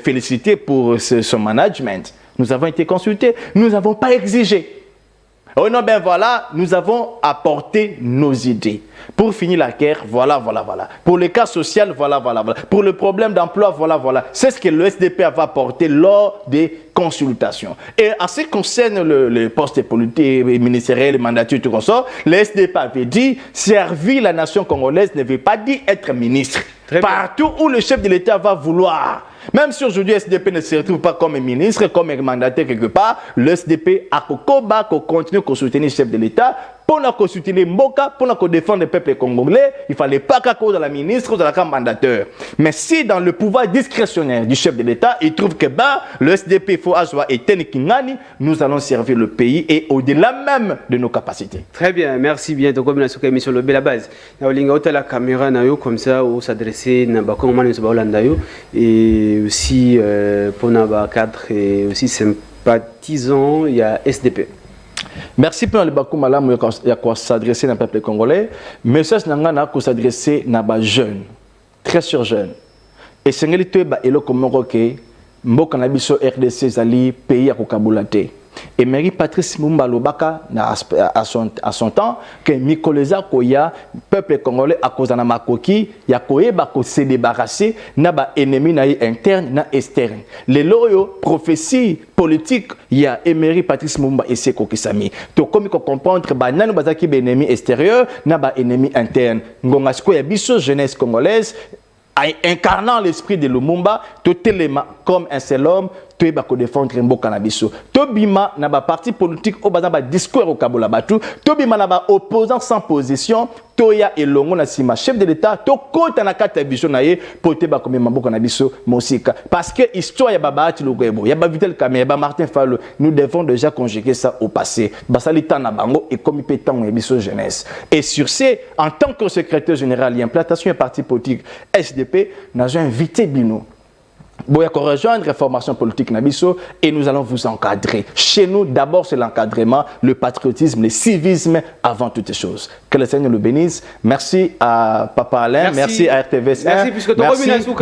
félicité pour son management. Nous avons été consultés. Nous n'avons pas exigé. Oh non, ben voilà, nous avons apporté nos idées. Pour finir la guerre, voilà. Pour le cas social, voilà. Pour le problème d'emploi, voilà. C'est ce que le SDP va apporter lors des consultations. Et en ce qui concerne le poste politique, ministériel, mandature, tout ça, le SDP avait dit, servir la nation congolaise ne veut pas dire être ministre. Partout où le chef de l'État va vouloir. Même si aujourd'hui le SDP ne se retrouve pas comme ministre, comme mandataire quelque part, le SDP a continué à soutenir le chef de l'État pour soutenir Mboka, pour défendre le peuple congolais. Il ne fallait pas qu'à cause de la ministre ou de la mandateur. Mais si dans le pouvoir discrétionnaire du chef de l'État, il trouve que le SDP faut avoir été Kingani, nous allons servir le pays et au-delà même de nos capacités. Très bien, merci bien. Donc, comme la émission le la base, la caméra comme ça, où s'adresser et aussi pour nos cadres et aussi sympathisants, il y a SDP. Merci pour le bakou malamu ya quoi s'adresser au peuple congolais. Message nanga ko s'adresser na ba jeunes, très sur jeunes. Et sengeli to ba elo komoko ke mboka na biso RDC zali pays ya kokabulate. Et Mary Patrice Lumumba Lobaka à son temps que Mikoleza Koya peuple congolais à cause de makoki ya koyeba ko se débarrasser na ba ennemi na interne na externe. Les loyo prophétie politique ya Emery Patrice Lumumba essaie ko kisami. To comme ko comprendre ba nanu bazaki ba ennemi extérieur na ba ennemi interne. Ngonga siko ya biso jeunesse congolaise incarnant l'esprit de Lumumba, tout comme un seul homme, tout est défendre un beau cannabis. Tout bima n'a pas parti politique au bas discours au Kabola Batu, tout bima n'a pas opposant sans position, Toya et Longo na sima chef de l'État, tout côté na carte vision naie pour te comme mambo cannabis musique. Parce que histoire ya baba ati lugebo, ya ba Vitel Kamerhe, ya ba Martin Fayulu, nous devons déjà conjuguer ça au passé. Basalita na bango et comme pétant biso jeunesse. Et sur ce, en tant que secrétaire général, l'implantation d'un parti politique SDP, nous avons invité Bino. Boya qu'on rejoindre la formation politique Nabiso et nous allons vous encadrer. Chez nous, d'abord, c'est l'encadrement, le patriotisme, le civisme avant toutes choses. Que le Seigneur le bénisse. Merci à Papa Alain, merci à RTVS. Merci, puisque tu as émission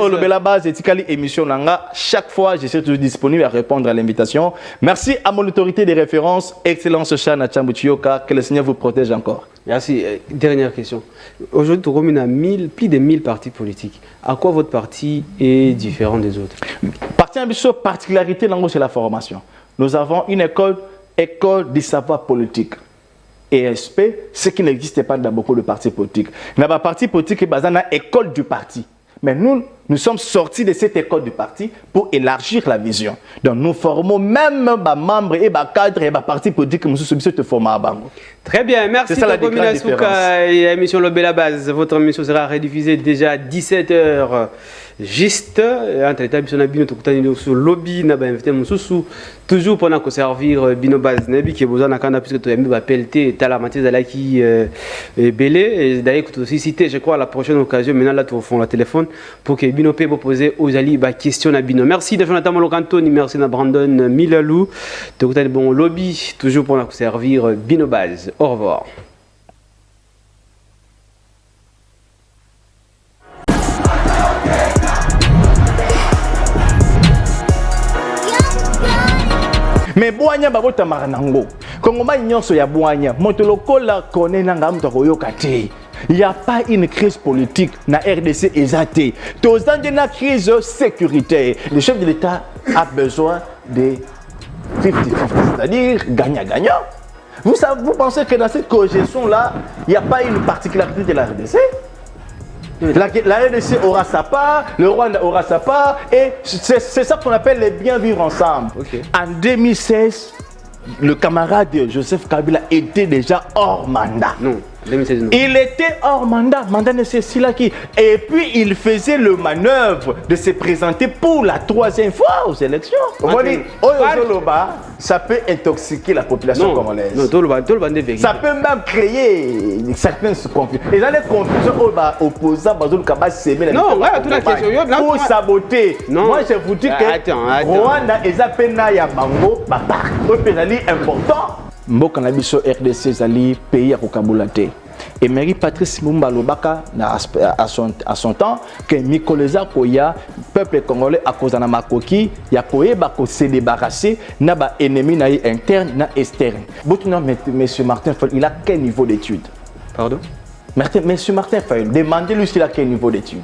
Le Bela Base et Tikali émission Nanga. Chaque fois, je suis toujours disponible à répondre à l'invitation. Merci à mon autorité de référence, Excellence Chana Chambuchioka. Que le Seigneur vous protège encore. Merci. Dernière question. Aujourd'hui, tu as plus de 1000 partis politiques. À quoi votre parti est différent des autres? Parti ambitieux, particularité, c'est la formation. Nous avons une école du savoir politique. ESP, ce qui n'existait pas dans beaucoup de partis politiques. Il y a pas parti politique qui est basé dans l'école du parti. Mais nous sommes sortis de cette école du parti pour élargir la vision. Donc nous formons même les membres et les cadres et les partis politiques que nous sommes formés à Bango. Très bien, merci. C'est ça la grande différence. L'émission Le Bela Base, votre émission sera rediffusée déjà à 17h. Juste, entre les émissions Bino Tokutani sur lobby, n'a pas invité Moussou, toujours pendant que servir Bino Base, Nabi qui est besoin d'un puisque tu as mis la PLT, tu as la matière de la qui est belée. D'ailleurs, tu as aussi cité, je crois, à la prochaine occasion, maintenant là, tu vas faire le téléphone pour que Bino peut poser aux alliés des questions à Bino. Merci de Jonathan Molokantoni, merci à Brandon Milalou, Tokutani bon lobby, toujours pendant que servir Bino Base. Au revoir. Mais boanya babota maranango. Kongoma nyonso ya boanya, motolokola kone nanga mtoko yokate. Il n'y a pas une crise politique na RDC exatée. Tous dans une crise sécuritaire. Le chef de l'État a besoin de 50-50, c'est-à-dire gagnant-gagnant. Vous pensez que dans cette cogestion-là, il n'y a pas une particularité de la RDC? La RDC aura sa part, le Rwanda aura sa part, et c'est ça qu'on appelle les bien vivre ensemble. Okay. En 2016, le camarade Joseph Kabila était déjà hors mandat. Non. 2016, non. Il était hors mandat, mandat de Cécile. Et puis il faisait le manœuvre de se présenter pour la 3e fois aux élections. Ça peut intoxiquer la population congolaise. Ça peut même créer certaines confusions. Et dans les confusions, opposants, pour saboter. Non. Moi je vous dis que Rwanda est important. Mboka na biso RDC zali pays ya kokabulate. Et Mary Patrice Lumumba Lobaka à son temps que Mikoleza Koya peuple congolais à cause de makoki ya koyeba ko se débarrasser na ba ennemi na interne na externe. Boutuna monsieur Martin Fayulu, il a quel niveau d'études? Pardon? Monsieur Martin Fayulu, demandez-lui s'il a quel niveau d'études.